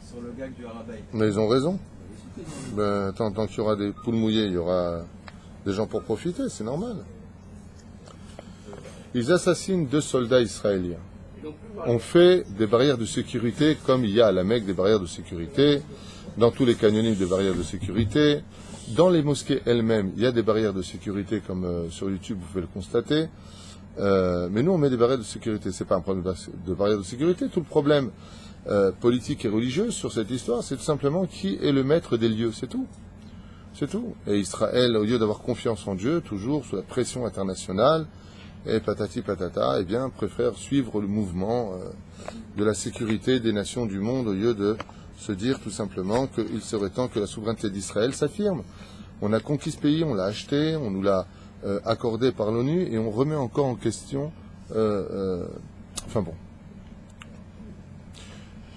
sur le gag du Harabaït. Mais ils ont raison. Ben, tant qu'il y aura des poules mouillées, il y aura des gens pour profiter, c'est normal. Ils assassinent 2 soldats israéliens. On fait des barrières de sécurité comme il y a à la Mecque des barrières de sécurité, dans tous les canyoniques des barrières de sécurité, dans les mosquées elles-mêmes, il y a des barrières de sécurité comme sur YouTube, vous pouvez le constater. Mais nous, on met des barrières de sécurité. C'est pas un problème de barrières de sécurité. Tout le problème politique et religieux sur cette histoire, c'est tout simplement qui est le maître des lieux. C'est tout. C'est tout. Et Israël, au lieu d'avoir confiance en Dieu, toujours sous la pression internationale, et patati patata, eh bien, préfère suivre le mouvement de la sécurité des nations du monde au lieu de se dire tout simplement qu'il serait temps que la souveraineté d'Israël s'affirme. On a conquis ce pays, on l'a acheté, on nous l'a accordé par l'ONU et on remet encore en question. Enfin bon.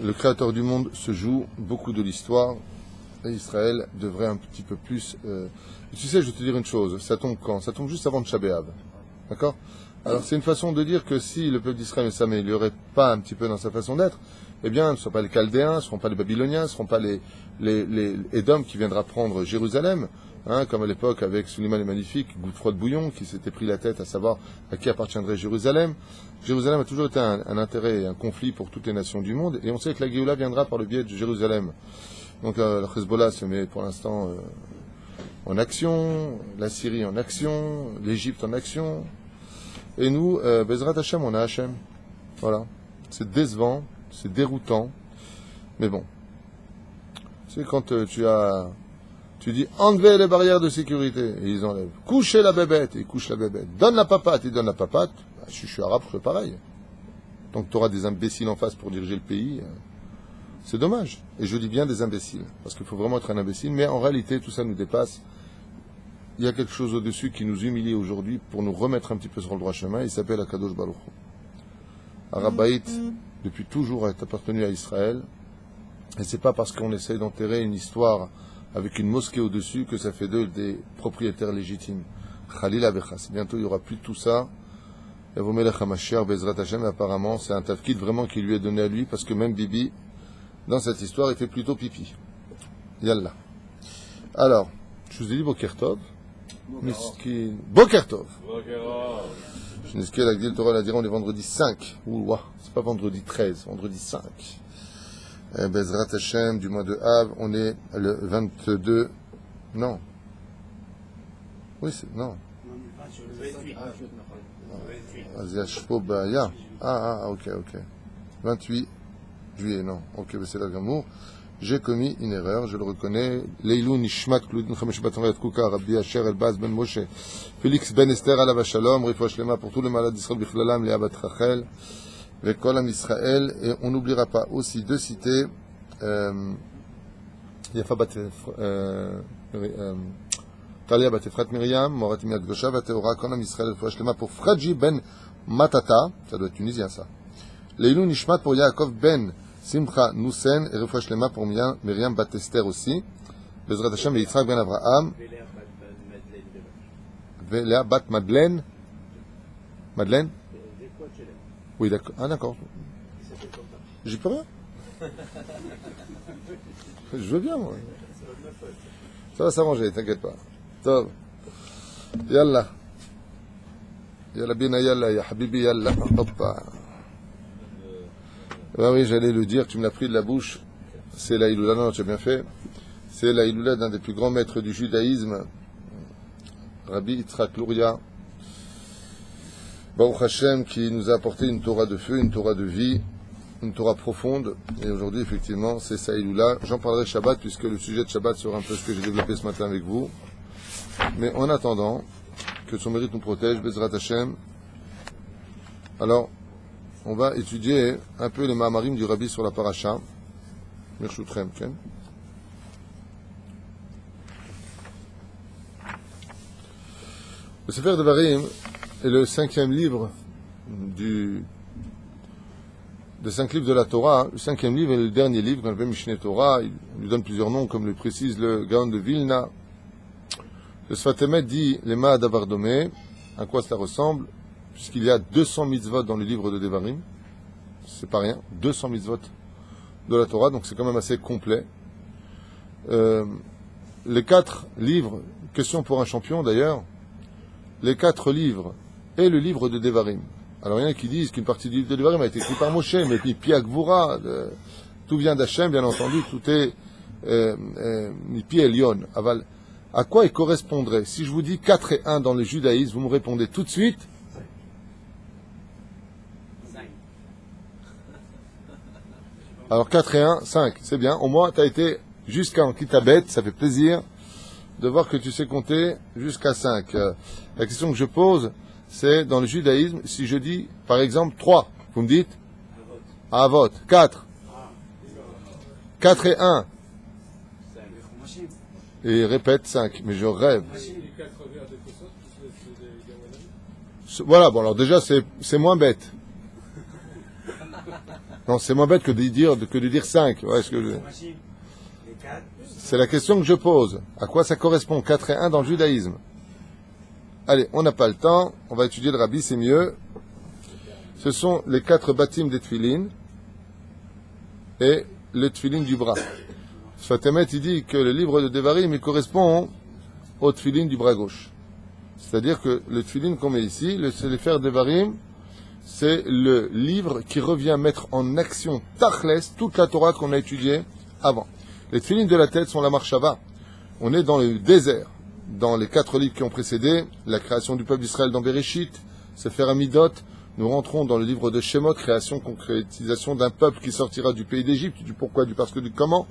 Le Créateur du monde se joue beaucoup de l'histoire et Israël devrait un petit peu plus. Tu sais, je vais te dire une chose. Ça tombe quand? Ça tombe juste avant de Shabbat. D'accord? Alors c'est une façon de dire que si le peuple d'Israël ne s'améliorait pas un petit peu dans sa façon d'être, eh bien, ce ne seront pas les Chaldéens, ce ne seront pas les Babyloniens, ce ne seront pas les Édoms qui viendra prendre Jérusalem, hein, comme à l'époque avec Suleiman le Magnifique, Godefroy de Bouillon, qui s'était pris la tête à savoir à qui appartiendrait Jérusalem. Jérusalem a toujours été un intérêt et un conflit pour toutes les nations du monde, et on sait que la Géoula viendra par le biais de Jérusalem. Donc le Hezbollah se met pour l'instant en action, la Syrie en action, l'Égypte en action, et nous, Bezrat Hashem, on a Hashem. Voilà. C'est décevant, c'est déroutant, mais bon. C'est quand tu dis enlevez les barrières de sécurité, et ils enlèvent. Couchez la bébête, et ils couchent la bébête. Donne la papate, ils donnent la papate. Bah, si je suis arabe, je fais pareil. Donc tu auras des imbéciles en face pour diriger le pays. C'est dommage. Et je dis bien des imbéciles, parce qu'il faut vraiment être un imbécile, mais en réalité, tout ça nous dépasse. Il y a quelque chose au-dessus qui nous humilie aujourd'hui pour nous remettre un petit peu sur le droit chemin. Il s'appelle Akadosh Baruch Hu. Harabaït, depuis toujours, a appartenu à Israël. Et c'est pas parce qu'on essaye d'enterrer une histoire avec une mosquée au-dessus que ça fait d'eux des propriétaires légitimes. Khalil Abechas. Bientôt, il n'y aura plus de tout ça. Yavomelech HaMashiach, Bezrat Hashem, apparemment, c'est un tafkid vraiment qui lui est donné à lui, parce que même Bibi, dans cette histoire, il fait plutôt pipi. Yallah. Alors, je vous ai dit Boker Tov. Miskin. Boker Tov. Je n'ai la Gdil Torah la dire, on est vendredi 5. Ouah, c'est pas vendredi 13, vendredi 5. Bezrat Hashem, du mois de Av, on est le 22. Non. Oui, c'est. Non. Ok. 28 juillet, non. Ok, c'est la Gamour. J'ai commis une erreur, je le reconnais. Leilou Nishmat Kloudin Chamesh Bataret Kuka, Rabbi Asher Elbaz Ben Moshe, Félix Ben Esther Alav Shalom, Rifouach Lema pour tous les malades d'Israël Bichlalam, Léa Bat Rachel, Vekolam Israël, et on n'oubliera pas aussi de citer Yafa Bat Talia Bat Efrat Miriam, Morat Imi Akdosha, Vateora, Kolam Israël, Rifouach Lema pour Fradji Ben Matata, ça doit être tunisien ça. Leilou Nishmat pour Yaakov Ben Simcha Nusen et Refouach Lema pour Myriam Batester aussi. Bezrat Hashem et Yitzhak Ben Avraham. Véléa Bat Madeleine. Madeleine? Oui, d'accord. Ah, d'accord. J'y peux rien. Je veux bien, moi. Ça va s'arranger, t'inquiète pas. Tov. Yallah. Yallah bina yallah, ya habibi yallah. Hoppa. Ah oui, j'allais le dire, tu me l'as pris de la bouche. C'est la Iloula, non, tu as bien fait. C'est la Iloula d'un des plus grands maîtres du judaïsme, Rabbi Yitzhak Luria, Baruch Hashem, qui nous a apporté une Torah de feu, une Torah de vie, une Torah profonde. Et aujourd'hui, effectivement, c'est sa Iloula. J'en parlerai Shabbat, puisque le sujet de Shabbat sera un peu ce que j'ai développé ce matin avec vous. Mais en attendant, que son mérite nous protège, Bezrat Hashem. Alors, on va étudier un peu les Mahamarim du Rabbi sur la Paracha. Mirchutrem, Ken. Le Sefer Devarim est le 5e livre des 5 livres de la Torah. Le 5e livre est le dernier livre qu'on appelle Mishneh Torah. Il lui donne plusieurs noms, comme le précise le Gaon de Vilna. Le Sfat Emet dit les Ma'adavar Domé. À quoi cela ressemble? Puisqu'il y a 200 mitzvot dans le livre de Devarim, c'est pas rien, 200 mitzvot de la Torah, donc c'est quand même assez complet. Les 4 livres, question pour un champion d'ailleurs, les 4 livres et le livre de Devarim. Alors il y en a qui disent qu'une partie du livre de Devarim a été écrite par Moshe, mais puis Pi Agvura, tout vient d'Hachem, bien entendu, tout est Pi Elion. Aval. À quoi il correspondrait? Si je vous dis 4 et 1 dans le judaïsme, vous me répondez tout de suite. 5. Alors 4 et 1, 5, c'est bien. Au moins, tu as été jusqu'à Kitabet, ça fait plaisir de voir que tu sais compter jusqu'à 5. La question que je pose, c'est dans le judaïsme, si je dis, par exemple, 3, vous me dites Avot. 4. 4 et 1. Et répète 5. Mais je rêve. Voilà, bon, alors déjà, c'est moins bête. Non, c'est moins bête que de dire 5. Ouais, c'est la question que je pose. À quoi ça correspond 4 et 1 dans le judaïsme? Allez, on n'a pas le temps. On va étudier le rabbi, c'est mieux. Ce sont les 4 bâtiments des tefilines et le tefilin du bras. Sfatemet, il dit que le livre de Devarim, il correspond au tefilin du bras gauche. C'est-à-dire que le tefilin qu'on met ici, le Sefer Devarim, c'est le livre qui revient mettre en action tachles toute la Torah qu'on a étudiée avant. Les tefilines de la tête sont la marshava. On est dans le désert. Dans les 4 livres qui ont précédé, la création du peuple d'Israël dans Bereshit, Sefer Amidot, nous rentrons dans le livre de Shemot, création, concrétisation d'un peuple qui sortira du pays d'Égypte, du pourquoi, du parce que, du comment,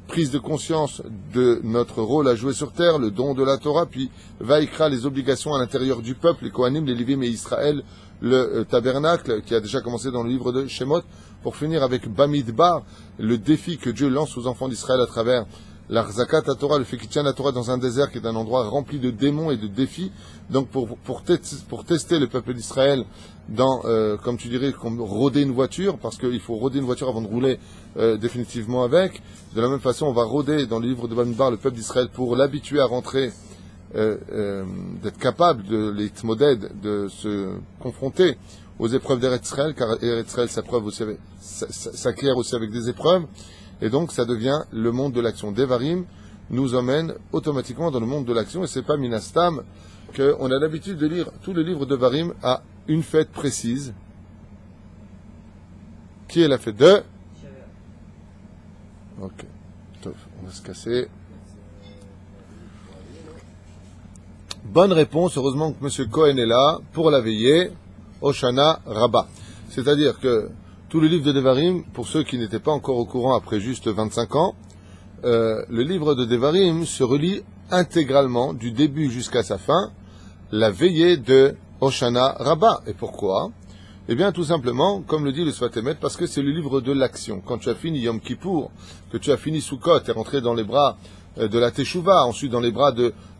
prise de conscience de notre rôle à jouer sur terre, le don de la Torah, puis Vaïkra, les obligations à l'intérieur du peuple, les Kohanim, les Lévim et Israël, le tabernacle, qui a déjà commencé dans le livre de Shemot, pour finir avec Bamidbar, le défi que Dieu lance aux enfants d'Israël à travers l'Arzakat à Torah, le fait qu'il tient la Torah dans un désert qui est un endroit rempli de démons et de défis. Donc pour tester le peuple d'Israël dans, comme tu dirais, comme rôder une voiture, parce qu'il faut rôder une voiture avant de rouler définitivement avec. De la même façon, on va rôder dans le livre de Bamidbar le peuple d'Israël pour l'habituer à rentrer, d'être capable de les modèles, de se confronter aux épreuves d'Eretz Israël, car Eretz Israël s'acquiert aussi avec des épreuves. Et donc, ça devient le monde de l'action. Devarim nous emmène automatiquement dans le monde de l'action. Et c'est pas Minastam qu'on a l'habitude de lire tous les livres de Devarim à une fête précise. Qui est la fête de? Ok. On va se casser. Bonne réponse. Heureusement que M. Cohen est là pour la veillée. Hoshana Rabbah. C'est-à-dire que tout le livre de Devarim, pour ceux qui n'étaient pas encore au courant après juste 25 ans, le livre de Devarim se relie intégralement, du début jusqu'à sa fin, la veillée de Hoshana Rabbah. Et pourquoi? Eh bien, tout simplement, comme le dit le Sfatemet, parce que c'est le livre de l'action. Quand tu as fini Yom Kippour, que tu as fini Sukkot, tu es rentré dans les bras de la Teshuvah, ensuite dans les bras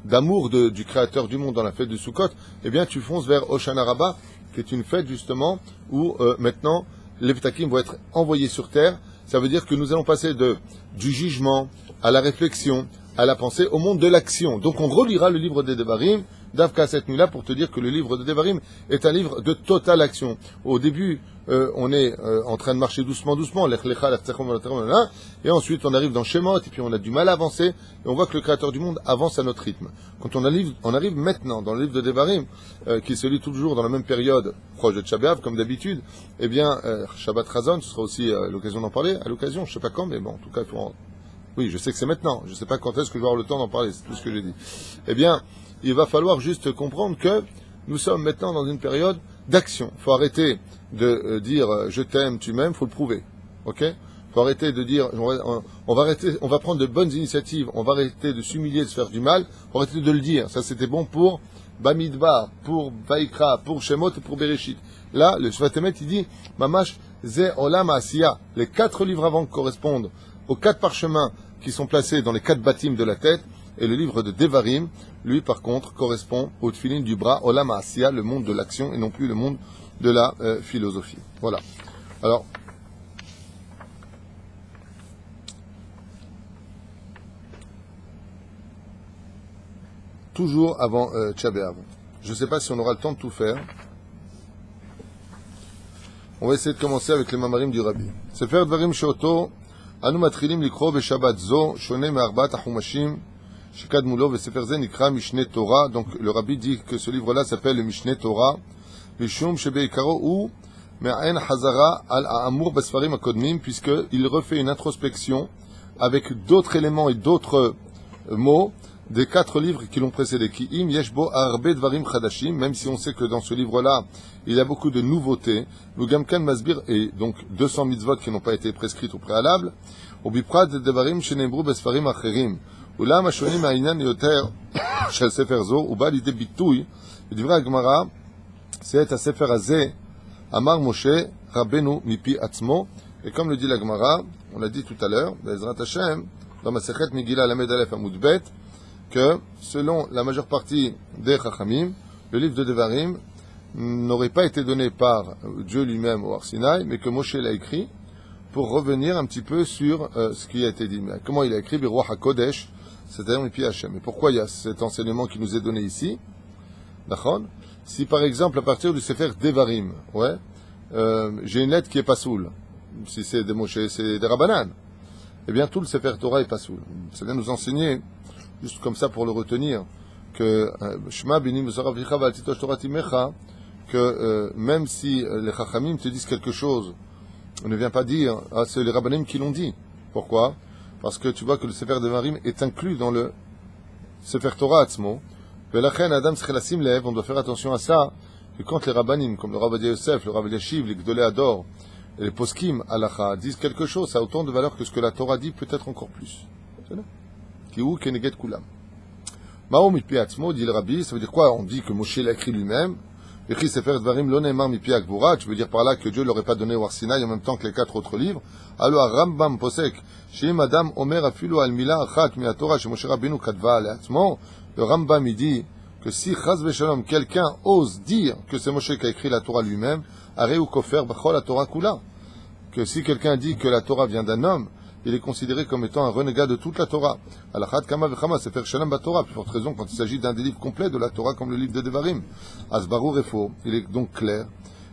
d'amour du Créateur du monde dans la fête de Sukkot, eh bien, tu fonces vers Hoshana Rabbah, qui est une fête justement où maintenant les Ptakim vont être envoyés sur terre. Ça veut dire que nous allons passer du jugement à la réflexion, à la pensée, au monde de l'action. Donc on relira le livre des Devarim, d'Avka cette nuit-là, pour te dire que le livre de Devarim est un livre de totale action. Au début, on est en train de marcher doucement, et ensuite on arrive dans Shemot, et puis on a du mal à avancer, et on voit que le Créateur du monde avance à notre rythme. Quand on arrive maintenant dans le livre de Devarim, qui se lit toujours dans la même période, proche de Tchabéav, comme d'habitude, eh bien, Shabbat Razon, ce sera aussi l'occasion d'en parler, à l'occasion, je sais pas quand, mais bon, en tout cas, oui, je sais que c'est maintenant, je sais pas quand est-ce que je vais avoir le temps d'en parler, c'est tout ce que j'ai dit. Eh bien, il va falloir juste comprendre que nous sommes maintenant dans une période d'action. Il faut arrêter de dire je t'aime, tu m'aimes, il faut le prouver. Ok? Il faut arrêter de dire on va prendre de bonnes initiatives, on va arrêter de s'humilier, de se faire du mal, on va arrêter de le dire. Ça c'était bon pour Bamidbar, pour Vaikra, pour Shemot et pour Bereshit. Là, le Sfatemet il dit Mamash Ze Olam Asiya. Les 4 livres avant correspondent aux 4 parchemins qui sont placés dans les 4 bâtiments de la tête. Et le livre de Devarim, lui, par contre, correspond au tefilin du bras, Olam Asiya, le monde de l'action, et non plus le monde de la philosophie. Voilà. Alors, toujours avant Tchabéav. Je ne sais pas si on aura le temps de tout faire. On va essayer de commencer avec les mamarim du Rabbi. Sefer Dvarim Shoto, אנו מתחילים לקרוא בשבת זו, שונה מארבעת החומשים שקדמו לו, וספר זה נקרא משנה תורה. Donc le rabbi dit que ce livre-là s'appelle le Mishneh Torah, משום שבעיקרו הוא מעין חזרה על האמור בספרים הקודמים, puisqu'il refait une introspection avec d'autres éléments et d'autres mots des 4 livres qui l'ont précédé. Ki im yesh bo arbe dvarim chadashim, même si on sait que dans ce livre-là, il y a beaucoup de nouveautés. Le gamkan masbir, et donc 200 mitzvot qui n'ont pas été prescrites au préalable. Ou biprat dvarim shenembru besfarim acherim. Ulam ashonim ha'inyan yoter shel sefer zo, uba lide bitui, v'divrei hagmara, c'est à sefer hazeh, amar Moshe Rabbeinu mipi atzmo. Et comme le dit la Gemara, on l'a dit tout à l'heure, Bezrat Hashem, dans Masechet Megillah Lamed Aleph Amud Bet, que selon la majeure partie des Chachamim, le livre de Devarim n'aurait pas été donné par Dieu lui-même au Har Sinaï, mais que Moshe l'a écrit pour revenir un petit peu sur ce qui a été dit. Mais comment il a écrit Biruach HaKodesh, c'est-à-dire Mipi Hashem. Et pourquoi il y a cet enseignement qui nous est donné ici? D'accord? Si par exemple à partir du Sefer Devarim, j'ai une lettre qui est pas soule, si c'est des Moshe, c'est des Rabbanan, eh bien tout le Sefer Torah est pas soule. Ça vient nous enseigner, juste comme ça pour le retenir, que Shema Bini Musarav Licha Val Titosh Torah Timecha, que même si les Chachamim te disent quelque chose, on ne vient pas dire ah c'est les Rabbanim qui l'ont dit. Pourquoi? Parce que tu vois que le Sefer Devarim est inclus dans le Sefer Torah Atzmo. Velachen Adam S'chelasim Lev, on doit faire attention à ça, que quand les Rabbanim, comme le Rav Ovadia Yosef, le Rav Eliashiv, les Gdolei Ador, et les Poskim Halacha disent quelque chose, ça a autant de valeur que ce que la Torah dit, peut-être encore plus. C'est là. Kiou Keneged Kulam. Mao Mipi Atzmo, dit le Rabbi, ça veut dire quoi? On dit que Moshe l'a écrit lui-même. Écrit Sefer Dvarim Lo Ne'emar Mipi Akvura, tu veux dire par là que Dieu l'aurait pas donné au Har Sinaï en même temps que les 4 autres livres. Alors Rambam Posek, Sheim Adam Omer Afilu Al Mila Achat Mi HaTorah Shemoshe Rabbeinu Kadva Le'atzmo. Le Rambam il dit que si Chaz V'Shalom quelqu'un ose dire que c'est Moshe qui a écrit la Torah lui-même, Arei ou Kofer B'chol la Torah Kula. Que si quelqu'un dit que la Torah vient d'un homme, il est considéré comme étant un renégat de toute la Torah. Alachat Kama V'Chama, c'est faire Shalom Batorah, plus forte raison quand il s'agit d'un des livres complets de la Torah comme le livre de Devarim. Asbarou Refo, il est donc clair.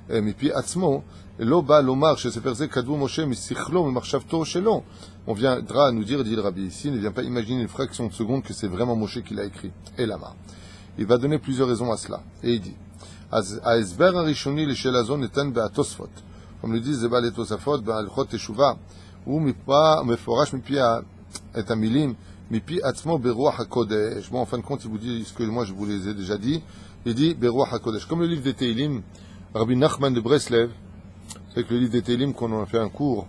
Et puis Atzmo, Lo Ba Lomar, chez Sefer Ze Kadvu Moshe, Misichlo, Marchavto Shelon. On viendra nous dire, dit le Rabbi ici, ne vient pas imaginer une fraction de seconde que c'est vraiment Moshe qui l'a écrit. Et Lama. Il va donner plusieurs raisons à cela. Et il dit, Aesber Arishoni le Shelazon etan be'atosfot. Comme le disent Zebal et Tosafot, Ba'alchot Teshuvah, ou Mipa, Meforash Mipi et Amilim, Mipi Atzmo Beruach HaKodesh. Bon, en fin de compte, il vous dit ce que moi je vous les ai déjà dit. Il dit Beruach HaKodesh. Comme le livre des Teilim, Rabbi Nachman de Breslev, c'est que le livre des Teilim, qu'on en a fait un cours,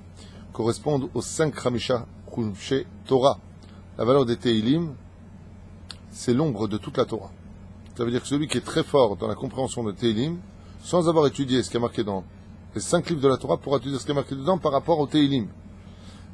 correspond aux 5 Chamisha Chumshe Torah. La valeur des Teilim, c'est l'ombre de toute la Torah. Ça veut dire que celui qui est très fort dans la compréhension de Teilim, sans avoir étudié ce qui est marqué dans les 5 livres de la Torah, pourra étudier ce qui est marqué dedans par rapport au Teilim.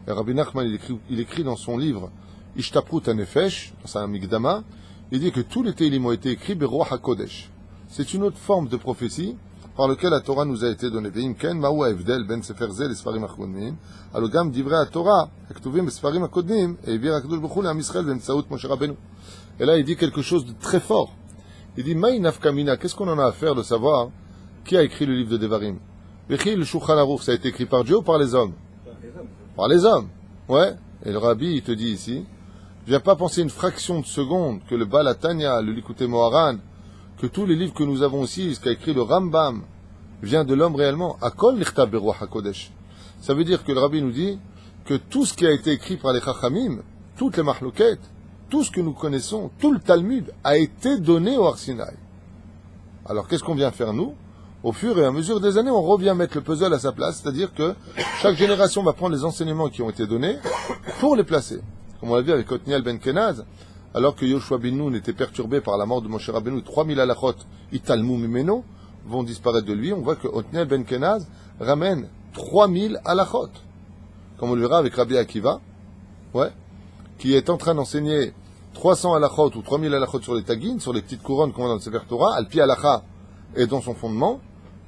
Et Rabbi Nachman, il écrit dans son livre Ishtaprut HaNefesh, dans sa Migdama, il dit que tous les Teilim ont été écrits Beruach HaKodesh. C'est une autre forme de prophétie par laquelle la Torah nous a été donnée. Ve'im ken ma'u ha'evdel ben sefer ze lesfarim hakodmim, alo gam divrei haTorah haktuvim besfarim hakodmim e'ivir HaKadosh Baruch Hu le'am Yisrael be'emtsaut Moshe Rabbeinu. Et là, il dit quelque chose de très fort. Il dit Maï nafka mina, qu'est-ce qu'on en a à faire de savoir qui a écrit le livre de Devarim? Vechi le Shulchan Aruch, ça a été écrit par Dieu ou par les hommes? Par les hommes. Ouais. Et le Rabbi, il te dit ici, viens pas penser une fraction de seconde que le Baal HaTanya, le Likutei Moharan, que tous les livres que nous avons ici, ce qu'a écrit le Rambam, vient de l'homme réellement. Akol nichtav beruach hakodesh. Ça veut dire que le Rabbi nous dit que tout ce qui a été écrit par les Chachamim, toutes les Mahloket, tout ce que nous connaissons, tout le Talmud a été donné au Har Sinaï. Alors qu'est-ce qu'on vient faire nous? Au fur et à mesure des années, on revient mettre le puzzle à sa place, c'est-à-dire que chaque génération va prendre les enseignements qui ont été donnés pour les placer. Comme on l'a vu avec Otniel ben Kenaz, alors que Yoshua bin Nun était perturbé par la mort de Moshe Rabbeinu, 3000 halachot, italmou mimeno, vont disparaître de lui. On voit que Otniel ben Kenaz ramène 3000 halachot. Comme on le verra avec Rabbi Akiva, qui est en train d'enseigner 300 halachot ou 3000 halachot sur les tagines, sur les petites couronnes qu'on a dans le Sefer Torah, al pi halacha est dans son fondement,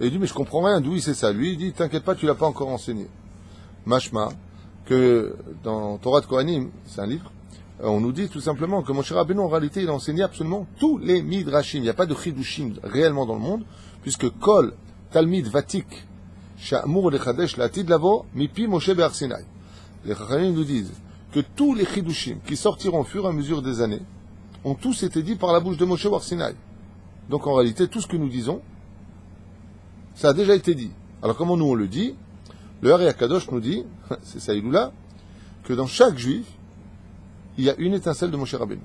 et il dit mais je comprends rien, d'où il sait ça? Lui il dit t'inquiète pas, tu l'as pas encore enseigné. Mashma, que dans Torah de Kohanim, c'est un livre, on nous dit tout simplement que Moshe Rabbeinu en réalité il a enseigné absolument tous les midrashim, il n'y a pas de chidushim réellement dans le monde, puisque Kol Talmid Vatik Sha'amur lechadesh l'atid lavo mipi Moshe be'Har Sinai. les Chachamim nous disent que tous les Chidushim qui sortiront au fur et à mesure des années ont tous été dits par la bouche de Moshe Warsinaï. Donc en réalité, tout ce que nous disons, ça a déjà été dit. Alors comment nous on le dit? Le Hari Akadosh nous dit, c'est ça Iloula, que dans chaque juif, il y a une étincelle de Moshe Rabbeinu.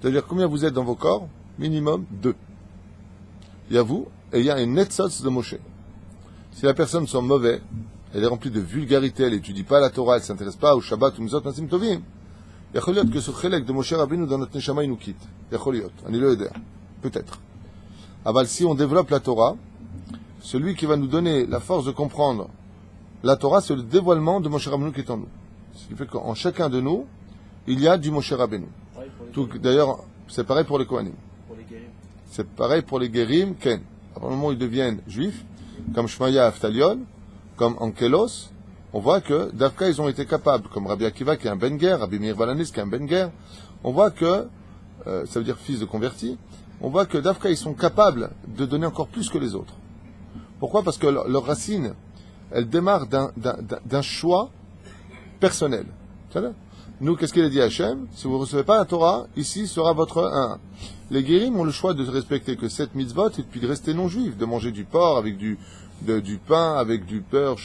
C'est-à-dire combien vous êtes dans vos corps? Minimum 2. Il y a vous, et il y a un netzotz de Moshe. Si la personne sent mauvais, elle est remplie de vulgarité, elle n'étudie pas la Torah, elle ne s'intéresse pas au Shabbat ou Mizot Nasim Tovim, il y a que ce chélek de Moshe Rabbeinu dans notre Neshama il nous quitte. Il y a peut-être. Aval, si on développe la Torah, celui qui va nous donner la force de comprendre la Torah, c'est le dévoilement de Moshe Rabbeinu qui est en nous. Ce qui fait qu'en chacun de nous, il y a du Moshe Rabbeinu. D'ailleurs, c'est pareil pour les Kohanim. C'est pareil pour les Guérim, Ken. À partir du moment où ils deviennent juifs, comme Shmaya Aftalion, comme Ankelos, on voit que d'Afka, ils ont été capables, comme Rabbi Akiva qui est un Ben-Ger, Rabbi Meir Balanis qui est un Ben-Ger, on voit que, ça veut dire fils de converti, on voit que d'Afka, ils sont capables de donner encore plus que les autres. Pourquoi? Parce que leur racine, elle démarre d'un choix personnel. Nous, qu'est-ce qu'il a dit à Hachem? Si vous ne recevez pas la Torah, ici sera votre 1. Les guérim ont le choix de respecter que 7 mitzvot et puis de rester non-juifs, de manger du porc avec du pain, avec du beurre,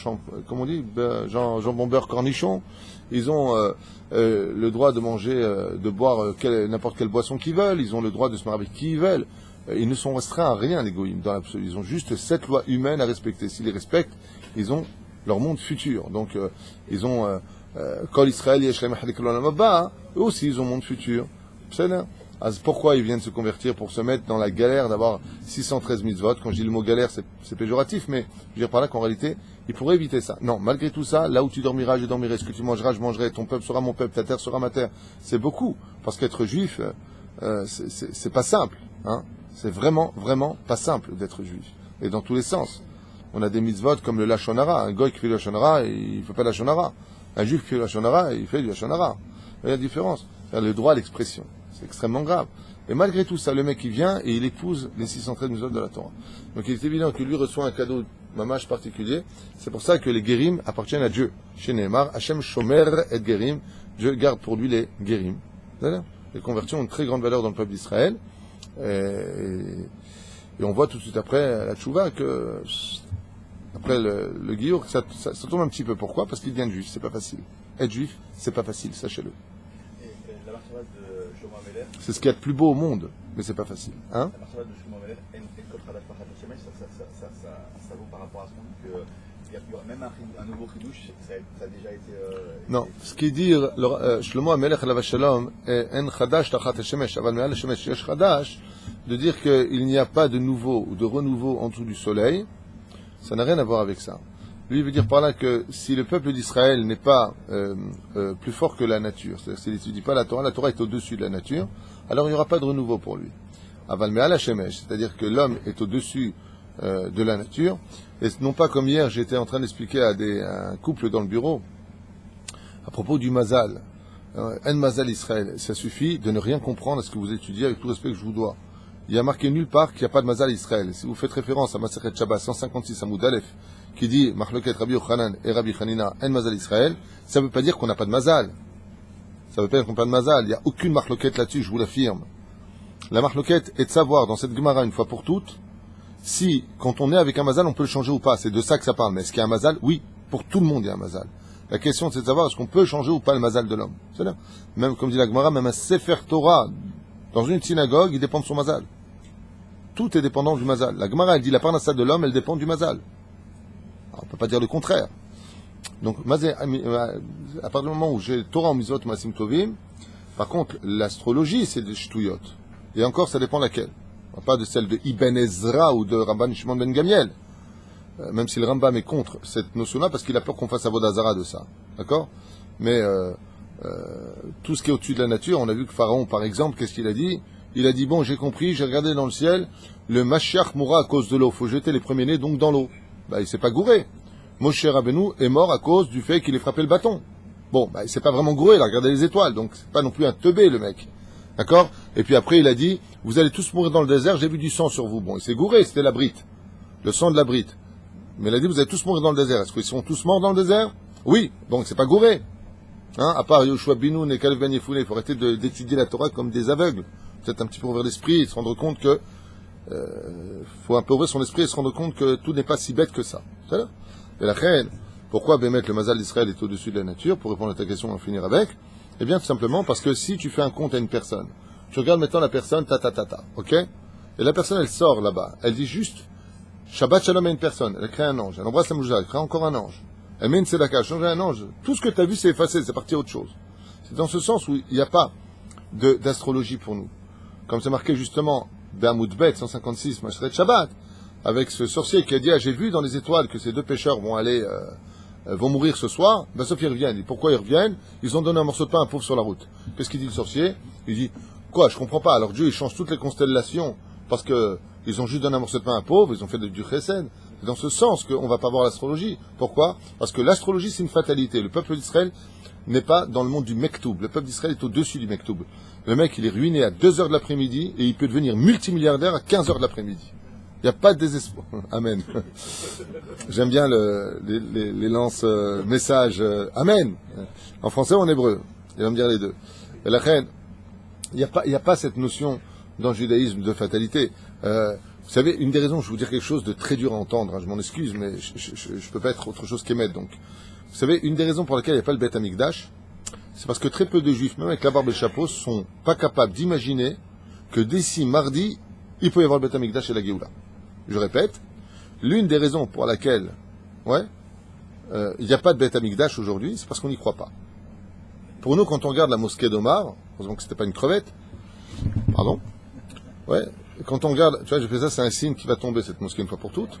comment on dit, jambon beurre cornichon. Ils ont le droit de manger, de boire n'importe quelle boisson qu'ils veulent. Ils ont le droit de se marier avec qui ils veulent. Ils ne sont restreints à rien, les goïms, dans l'absolu. Ils ont juste 7 lois humaines à respecter. S'ils les respectent, ils ont leur monde futur. Donc, ils ont Kol Israël Yeshem Hadik Olam Haba, eux aussi, ils ont monde futur. C'est là. Pourquoi ils viennent se convertir? Pour se mettre dans la galère d'avoir 613 mitzvot. Quand je dis le mot galère, c'est péjoratif, mais je veux dire par là qu'en réalité, ils pourraient éviter ça. Non, malgré tout ça, là où tu dormiras, je dormirai. Ce que tu mangeras, je mangerai. Ton peuple sera mon peuple, ta terre sera ma terre. C'est beaucoup. Parce qu'être juif, c'est pas simple. Hein. C'est vraiment, vraiment pas simple d'être juif. Et dans tous les sens. On a des mitzvot comme le Lashon Hara. Un goy qui fait le Lashon Hara, il ne fait pas le Lashon Hara. Un juif qui fait le Lashon Hara, il fait du Lashon Hara. Il y a la différence. C'est le droit à l'expression. C'est extrêmement grave. Et malgré tout ça, le mec, il vient et il épouse les 613 mitzvot de la Torah. Donc il est évident que lui reçoit un cadeau mamash particulier. C'est pour ça que les guérim appartiennent à Dieu. Chez Nehemar, Hashem Shomer et Guérim. Dieu garde pour lui les guérim. Les conversions ont une très grande valeur dans le peuple d'Israël. Et on voit tout de suite après la tchouva que après le guiour, ça tombe un petit peu. Pourquoi? Parce qu'il vient de juif, c'est pas facile. Être juif, c'est pas facile, sachez-le. La marchavade de Shlomo Ameler, c'est ce qu'il y a de plus beau au monde, mais c'est pas facile. Hein? la marchavade de Shlomo Ameler, Kol Chadash Pachat Hashemesh, ça vaut par rapport à ce qu'on dit qu'il y aura même un nouveau chidouche, ça a déjà été. Non, ce qui dit Shlomo Amelech alav shalom, en chadash tachat hashemesh, aval me'al hashemesh yesh chadash, de dire qu'il n'y a pas de nouveau ou de renouveau en dessous du soleil, ça n'a rien à voir avec ça. Lui, il veut dire par là que si le peuple d'Israël n'est pas plus fort que la nature, c'est-à-dire s'il n'étudie pas la Torah est au-dessus de la nature, alors il n'y aura pas de renouveau pour lui. Aval me'al hashemesh, c'est-à-dire que l'homme est au-dessus de la nature, et non pas comme hier, j'étais en train d'expliquer à un couple dans le bureau, à propos du mazal. En mazal Israël, ça suffit de ne rien comprendre à ce que vous étudiez avec tout le respect que je vous dois. Il y a marqué nulle part qu'il n'y a pas de mazal Israël. Si vous faites référence à Masechet Shabbat 156 Amoud Aleph, qui dit Machloket Rabbi Yochanan et Rabbi Hanina en mazal Israël, ça ne veut pas dire qu'on n'a pas de mazal. Ça ne veut pas dire qu'on n'a pas de mazal. Il n'y a aucune Machloket là-dessus, je vous l'affirme. La Machloket est de savoir dans cette Gemara une fois pour toutes si, quand on est avec un mazal, on peut le changer ou pas. C'est de ça que ça parle. Mais est-ce qu'il y a un mazal? Oui, pour tout le monde il y a un mazal. La question c'est de savoir est-ce qu'on peut changer ou pas le mazal de l'homme. C'est là. Même, comme dit la Gemara, même un Sefer Torah dans une synagogue, il dépend de son mazal. Tout est dépendant du mazal. La Gemara, elle dit la parnassa de l'homme, elle dépend du mazal. Alors, on ne peut pas dire le contraire. Donc, à partir du moment où j'ai Torah en Mizot Masim Tovim, par contre, l'astrologie, c'est des Shtuyot. Et encore, ça dépend laquelle. Pas de celle de Ibn Ezra ou de Rabban Shimon Ben Gamiel. Même si le Rambam est contre cette notion-là, parce qu'il a peur qu'on fasse Avodazara de ça. D'accord? Mais tout ce qui est au-dessus de la nature, on a vu que Pharaon, par exemple, qu'est-ce qu'il a dit? Il a dit, bon, j'ai compris, j'ai regardé dans le ciel, le Mashiach mourra à cause de l'eau. Il faut jeter les premiers-nés donc dans l'eau. Il s'est pas gouré. Moshe Rabbeinu est mort à cause du fait qu'il ait frappé le bâton. Bon, il s'est pas vraiment gouré, il a regardé les étoiles, donc c'est pas non plus un teubé, le mec. D'accord? Et puis après, il a dit, vous allez tous mourir dans le désert, j'ai vu du sang sur vous. Bon, il s'est gouré, c'était la brite. Le sang de la brite. Mais il a dit, vous allez tous mourir dans le désert. Est-ce qu'ils sont tous morts dans le désert? Oui, donc c'est pas gouré. Hein, à part Yoshua Binoun et Kalev Ben Yefoune, il faut arrêter d'étudier la Torah comme des aveugles. Peut-être un petit peu ouvrir l'esprit et se rendre compte que faut un peu ouvrir son esprit et se rendre compte que tout n'est pas si bête que ça. C'est là. Et la reine, pourquoi Bémet, le Mazal d'Israël est au-dessus de la nature? Pour répondre à ta question, on va finir avec. Eh bien, tout simplement parce que si tu fais un compte à une personne, tu regardes maintenant la personne, ok? Et la personne, elle sort là-bas. Elle dit juste, Shabbat Shalom à une personne. Elle crée un ange. Elle embrasse la mouja, elle crée encore un ange. Elle met une tzedaka, elle change un ange. Tout ce que tu as vu, c'est effacé, c'est parti à autre chose. C'est dans ce sens où il n'y a pas d'astrologie pour nous. Comme c'est marqué justement, Be'amoudbet 156, Mashret Shabbat, avec ce sorcier qui a dit, j'ai vu dans les étoiles que ces deux pêcheurs vont aller, vont mourir ce soir, ben sauf ils reviennent. Et pourquoi ils reviennent? Ils ont donné un morceau de pain à un pauvre sur la route. Qu'est-ce qu'il dit le sorcier? Il dit, quoi, je comprends pas. Alors Dieu, il change toutes les constellations parce que ils ont juste donné un morceau de pain à un pauvre, ils ont fait du chesed. C'est dans ce sens qu'on va pas voir l'astrologie. Pourquoi? Parce que l'astrologie, c'est une fatalité. Le peuple d'Israël n'est pas dans le monde du Mektoub. Le peuple d'Israël est au-dessus du Mektoub. Le mec, il est ruiné à 2 heures de l'après-midi et il peut devenir multimilliardaire à 15 heures de l'après-midi. Il n'y a pas de désespoir. Amen. J'aime bien les lances messages. Amen. En français ou en hébreu? Il va me dire les deux. Et la reine, il n'y a pas cette notion dans le judaïsme de fatalité. Vous savez, une des raisons, je vais vous dire quelque chose de très dur à entendre, hein, je m'en excuse, mais je ne peux pas être autre chose qu'émettre, donc. Vous savez, une des raisons pour lesquelles il n'y a pas le Beth Amikdash, c'est parce que très peu de juifs, même avec la barbe et le chapeau, sont pas capables d'imaginer que d'ici mardi, il peut y avoir le Beth Amikdash et la Géoula. Je répète, l'une des raisons pour laquelle, il n'y a pas de Beth Amikdash aujourd'hui, c'est parce qu'on n'y croit pas. Pour nous, quand on regarde la mosquée d'Omar, heureusement que c'était pas une crevette, pardon, quand on regarde, tu vois, j'ai fait ça, c'est un signe qui va tomber, cette mosquée, une fois pour toutes.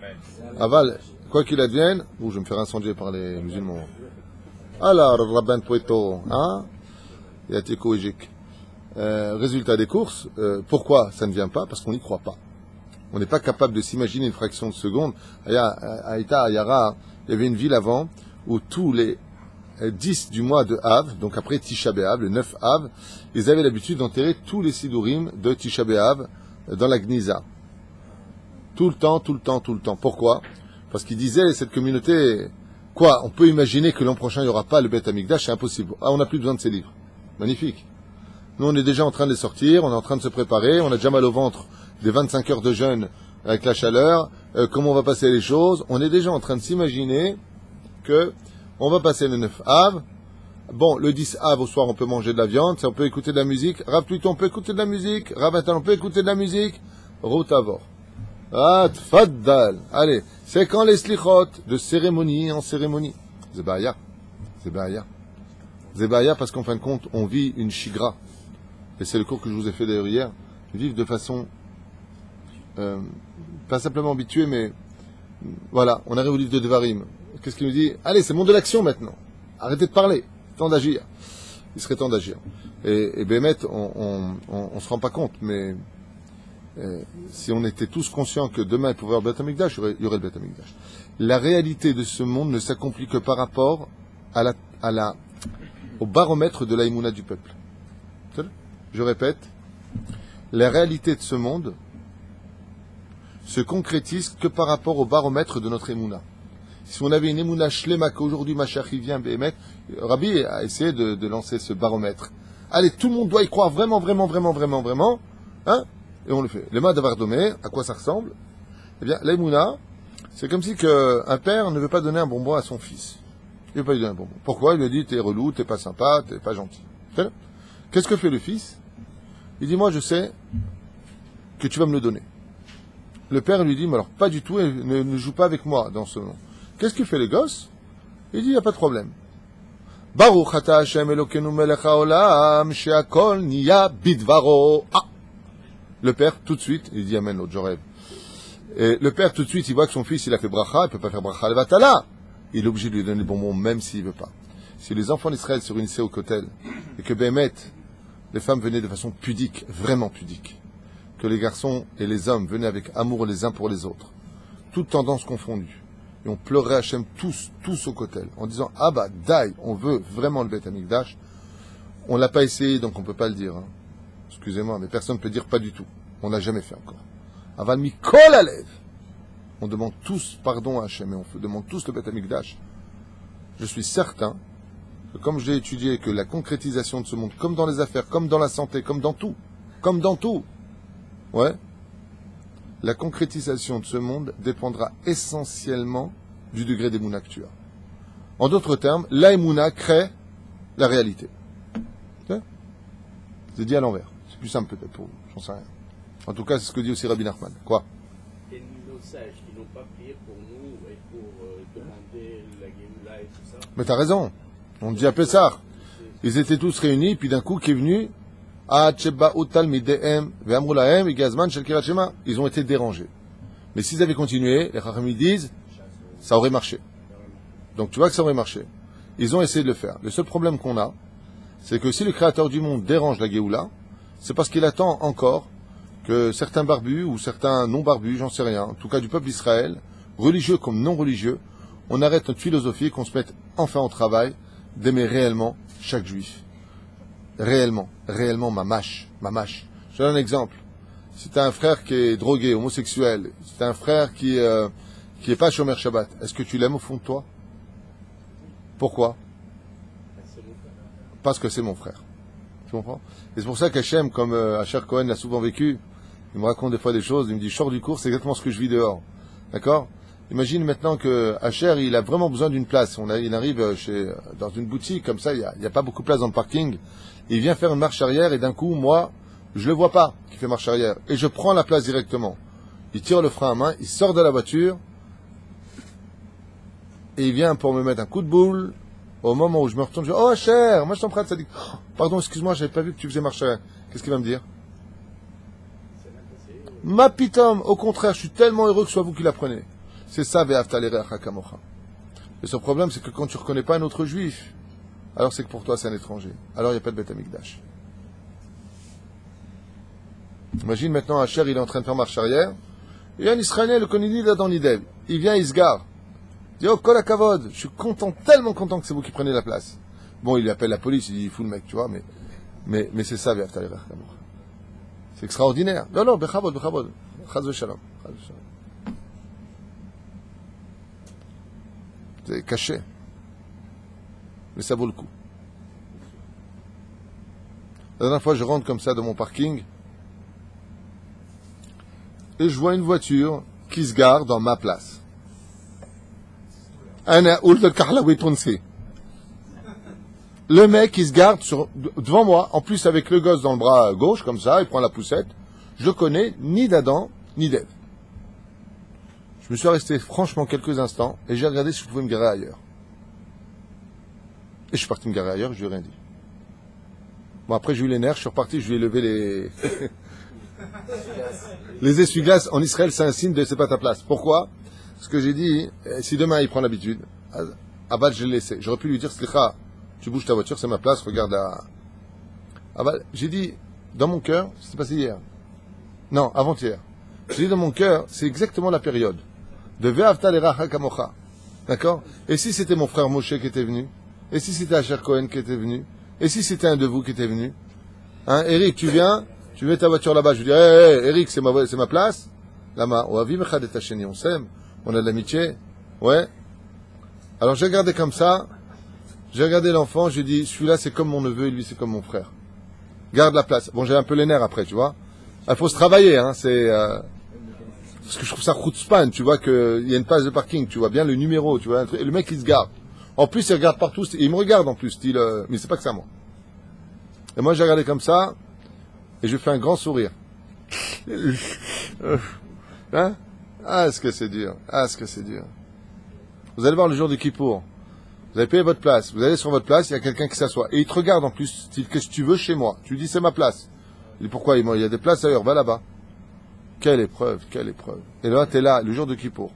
Aval, quoi qu'il advienne, je vais me faire incendier par les musulmans. Alors, Rabban Poeto, hein, Yatiko Ejik. Résultat des courses, pourquoi ça ne vient pas? Parce qu'on n'y croit pas. On n'est pas capable de s'imaginer une fraction de seconde. À Ita, à Yara, il y avait une ville avant où tous les 10 du mois de Av, donc après Tisha B'Av, le 9 Av, ils avaient l'habitude d'enterrer tous les Sidurim de Tisha B'Av dans la Gniza. Tout le temps. Pourquoi? Parce qu'ils disaient, cette communauté, quoi, on peut imaginer que l'an prochain il n'y aura pas le Beth Amikdash, c'est impossible. Ah, on n'a plus besoin de ces livres. Magnifique. Nous, on est déjà en train de les sortir, on est en train de se préparer, on a déjà mal au ventre des 25 heures de jeûne avec la chaleur, comment on va passer les choses. On est déjà en train de s'imaginer que on va passer le 9 Av. Bon, le 10 Av, au soir, on peut manger de la viande, on peut écouter de la musique. Rav Pluton, on peut écouter de la musique. Rav Atal, on peut écouter de la musique. Routavor. Ah, tfaddal. Allez, c'est quand les slichot, de cérémonie en cérémonie. Zebaya. Zebaya parce qu'en fin de compte, on vit une shigra. Et c'est le cours que je vous ai fait d'ailleurs hier. Vivre de façon, pas simplement habituée, mais voilà, on arrive au livre de Devarim. Qu'est-ce qu'il nous dit? Allez, c'est le monde de l'action maintenant. Arrêtez de parler. Temps d'agir. Il serait temps d'agir. Et Bémet, on se rend pas compte, mais si on était tous conscients que demain il pouvait y avoir le Beth Amikdash, il y aurait le Beth Amikdash. La réalité de ce monde ne s'accomplit que par rapport au baromètre de l'aïmouna du peuple. Je répète, la réalité de ce monde se concrétise que par rapport au baromètre de notre émouna. Si on avait une émouna shlema qu'aujourd'hui Mashiach vient Bémet, Rabbi a essayé de lancer ce baromètre. Allez, tout le monde doit y croire vraiment, hein? Et on le fait. Les mains d'Avardomé, à quoi ça ressemble? Eh bien, l'émouna, c'est comme si un père ne veut pas donner un bonbon à son fils. Il ne veut pas lui donner un bonbon. Pourquoi? Il lui dit, t'es relou, t'es pas sympa, t'es pas gentil. Qu'est-ce que fait le fils? Il dit, moi je sais que tu vas me le donner. Le père lui dit, mais alors pas du tout, ne joue pas avec moi dans ce nom. Qu'est-ce que fait le gosse? Il dit, il n'y a pas de problème. Baruch ata Hashem Elokeinu melech haolam, she'akol niya bidvaro. Ah! Le père, tout de suite, il dit Amen, l'autre, je rêve. Et le père, tout de suite, il voit que son fils, il a fait bracha, il peut pas faire bracha levatala. Il est obligé de lui donner le bonbon, même s'il veut pas. Si les enfants d'Israël se réunissaient au kotel, et que Bémet, les femmes venaient de façon pudique, vraiment pudique, que les garçons et les hommes venaient avec amour les uns pour les autres, toutes tendances confondues, et on pleurait Hachem tous au kotel, en disant, ah bah, daï, on veut vraiment le Beth Amikdash. On l'a pas essayé, donc on peut pas le dire, hein. Excusez-moi, mais personne ne peut dire pas du tout. On n'a jamais fait encore. Aval mikol alev. On demande tous pardon à Hachem et on demande tous le Beth Amikdash. je suis certain que comme j'ai étudié que la concrétisation de ce monde, comme dans les affaires, comme dans la santé, comme dans tout, ouais, la concrétisation de ce monde dépendra essentiellement du degré d'émouna que tu as. En d'autres termes, la émouna crée la réalité. C'est dit à l'envers. C'est plus simple peut-être pour vous, j'en sais rien. En tout cas, c'est ce que dit aussi Rabbi Nachman. Quoi? Et nos sages qui n'ont pas prié pour nous et pour demander la Géoula et tout ça. Mais t'as raison. On dit à Pessah. Ils étaient tous réunis, puis d'un coup, qui est venu, ils ont été dérangés. Mais s'ils avaient continué, les Chachamim disent, ça aurait marché. Donc tu vois que ça aurait marché. Ils ont essayé de le faire. Le seul problème qu'on a, c'est que si le Créateur du monde dérange la Géoula, c'est parce qu'il attend encore que certains barbus ou certains non-barbus, j'en sais rien, en tout cas du peuple d'Israël, religieux comme non religieux, on arrête notre philosophie et qu'on se mette enfin au travail d'aimer réellement chaque juif. Réellement, mamash. Je te donne un exemple. Si tu as un frère qui est drogué, homosexuel, si tu as un frère qui est pas Shomer Shabbat, est-ce que tu l'aimes au fond de toi? Pourquoi? Parce que c'est mon frère. Tu comprends? Et c'est pour ça qu'Hachem, comme Asher Cohen l'a souvent vécu, il me raconte des fois des choses, il me dit, je sors du cours, c'est exactement ce que je vis dehors. D'accord? Imagine maintenant que Asher, il a vraiment besoin d'une place. Il arrive dans une boutique, comme ça, il y a pas beaucoup de place dans le parking. Il vient faire une marche arrière et d'un coup, moi, je le vois pas qui fait marche arrière. Et je prends la place directement. Il tire le frein à main, il sort de la voiture et il vient pour me mettre un coup de boule. Au moment où je me retourne, je dis, oh cher, moi je t'emprunte, ça dit, oh, pardon, excuse-moi, j'avais pas vu que tu faisais marche arrière. Qu'est-ce qu'il va me dire? Ma pitom, au contraire, je suis tellement heureux que ce soit vous qui la prenez. C'est ça, ve'afta l'erecha kamocha. Et ce problème, c'est que quand tu reconnais pas un autre juif, alors c'est que pour toi c'est un étranger. Alors il n'y a pas de Beth Amikdash. Imagine maintenant, Asher, il est en train de faire marche arrière. Il y a un Israélien, le connaît là dans l'idée. Il vient, il se gare. Il dit, oh, kol hakavod, je suis content, tellement content que c'est vous qui prenez la place. Bon, il appelle la police, il dit, il fout le mec, tu vois, mais c'est ça, ve'afta l'erecha kamocha. C'est extraordinaire. Non, bechavod. Chaz v'shalom. C'est caché. Mais ça vaut le coup. La dernière fois, je rentre comme ça dans mon parking et je vois une voiture qui se gare dans ma place. Le mec, il se garde devant moi, en plus avec le gosse dans le bras gauche, comme ça, il prend la poussette. Je connais ni d'Adam, ni d'Ève. Je me suis resté franchement quelques instants et j'ai regardé si je pouvais me garer ailleurs. Et je suis parti me garer ailleurs, je lui ai rien dit. Bon, après j'ai eu les nerfs, je suis reparti, je lui ai levé les... les essuie-glaces. En Israël, c'est un signe de c'est pas ta place. Pourquoi? Parce que j'ai dit, si demain il prend l'habitude, Aval, je l'ai laissé. J'aurais pu lui dire, Slicha, tu bouges ta voiture, c'est ma place, regarde la... Aval, j'ai dit, dans mon cœur, c'est passé hier. Non, avant-hier. J'ai dit dans mon cœur, c'est exactement la période de Ve'afta l'erecha kamocha. D'accord? Et si c'était mon frère Moshe qui était venu? Et si c'était Asher Cohen qui était venu? Et si c'était un de vous qui était venu? Hein, Eric, tu viens, tu mets ta voiture là-bas, je lui dis, hey, Eric, c'est ma place. Lama, oavim echad et hasheni, on s'aime, on a de l'amitié. Ouais. Alors j'ai regardé comme ça, j'ai regardé l'enfant, j'ai dit, celui-là c'est comme mon neveu et lui c'est comme mon frère. Garde la place. Bon, j'ai un peu les nerfs après, tu vois. Il faut se travailler, hein, c'est... Parce que je trouve ça chutzpan, tu vois, qu'il y a une place de parking, tu vois bien le numéro, tu vois, et le mec il se garde. En plus, il regarde partout, il me regarde en plus, style, mais c'est pas que ça, moi. Et moi, j'ai regardé comme ça, et je fais un grand sourire. Hein? Ah, est-ce que c'est dur? Ah, est-ce que c'est dur? Vous allez voir le jour du Kippour. Vous avez payé votre place, vous allez sur votre place, il y a quelqu'un qui s'assoit. Et il te regarde en plus, style, qu'est-ce que tu veux chez moi? Tu lui dis, c'est ma place. Il dit, pourquoi? Il y a des places ailleurs, va là-bas. Quelle épreuve, quelle épreuve. Et là, t'es là, le jour de Kippour.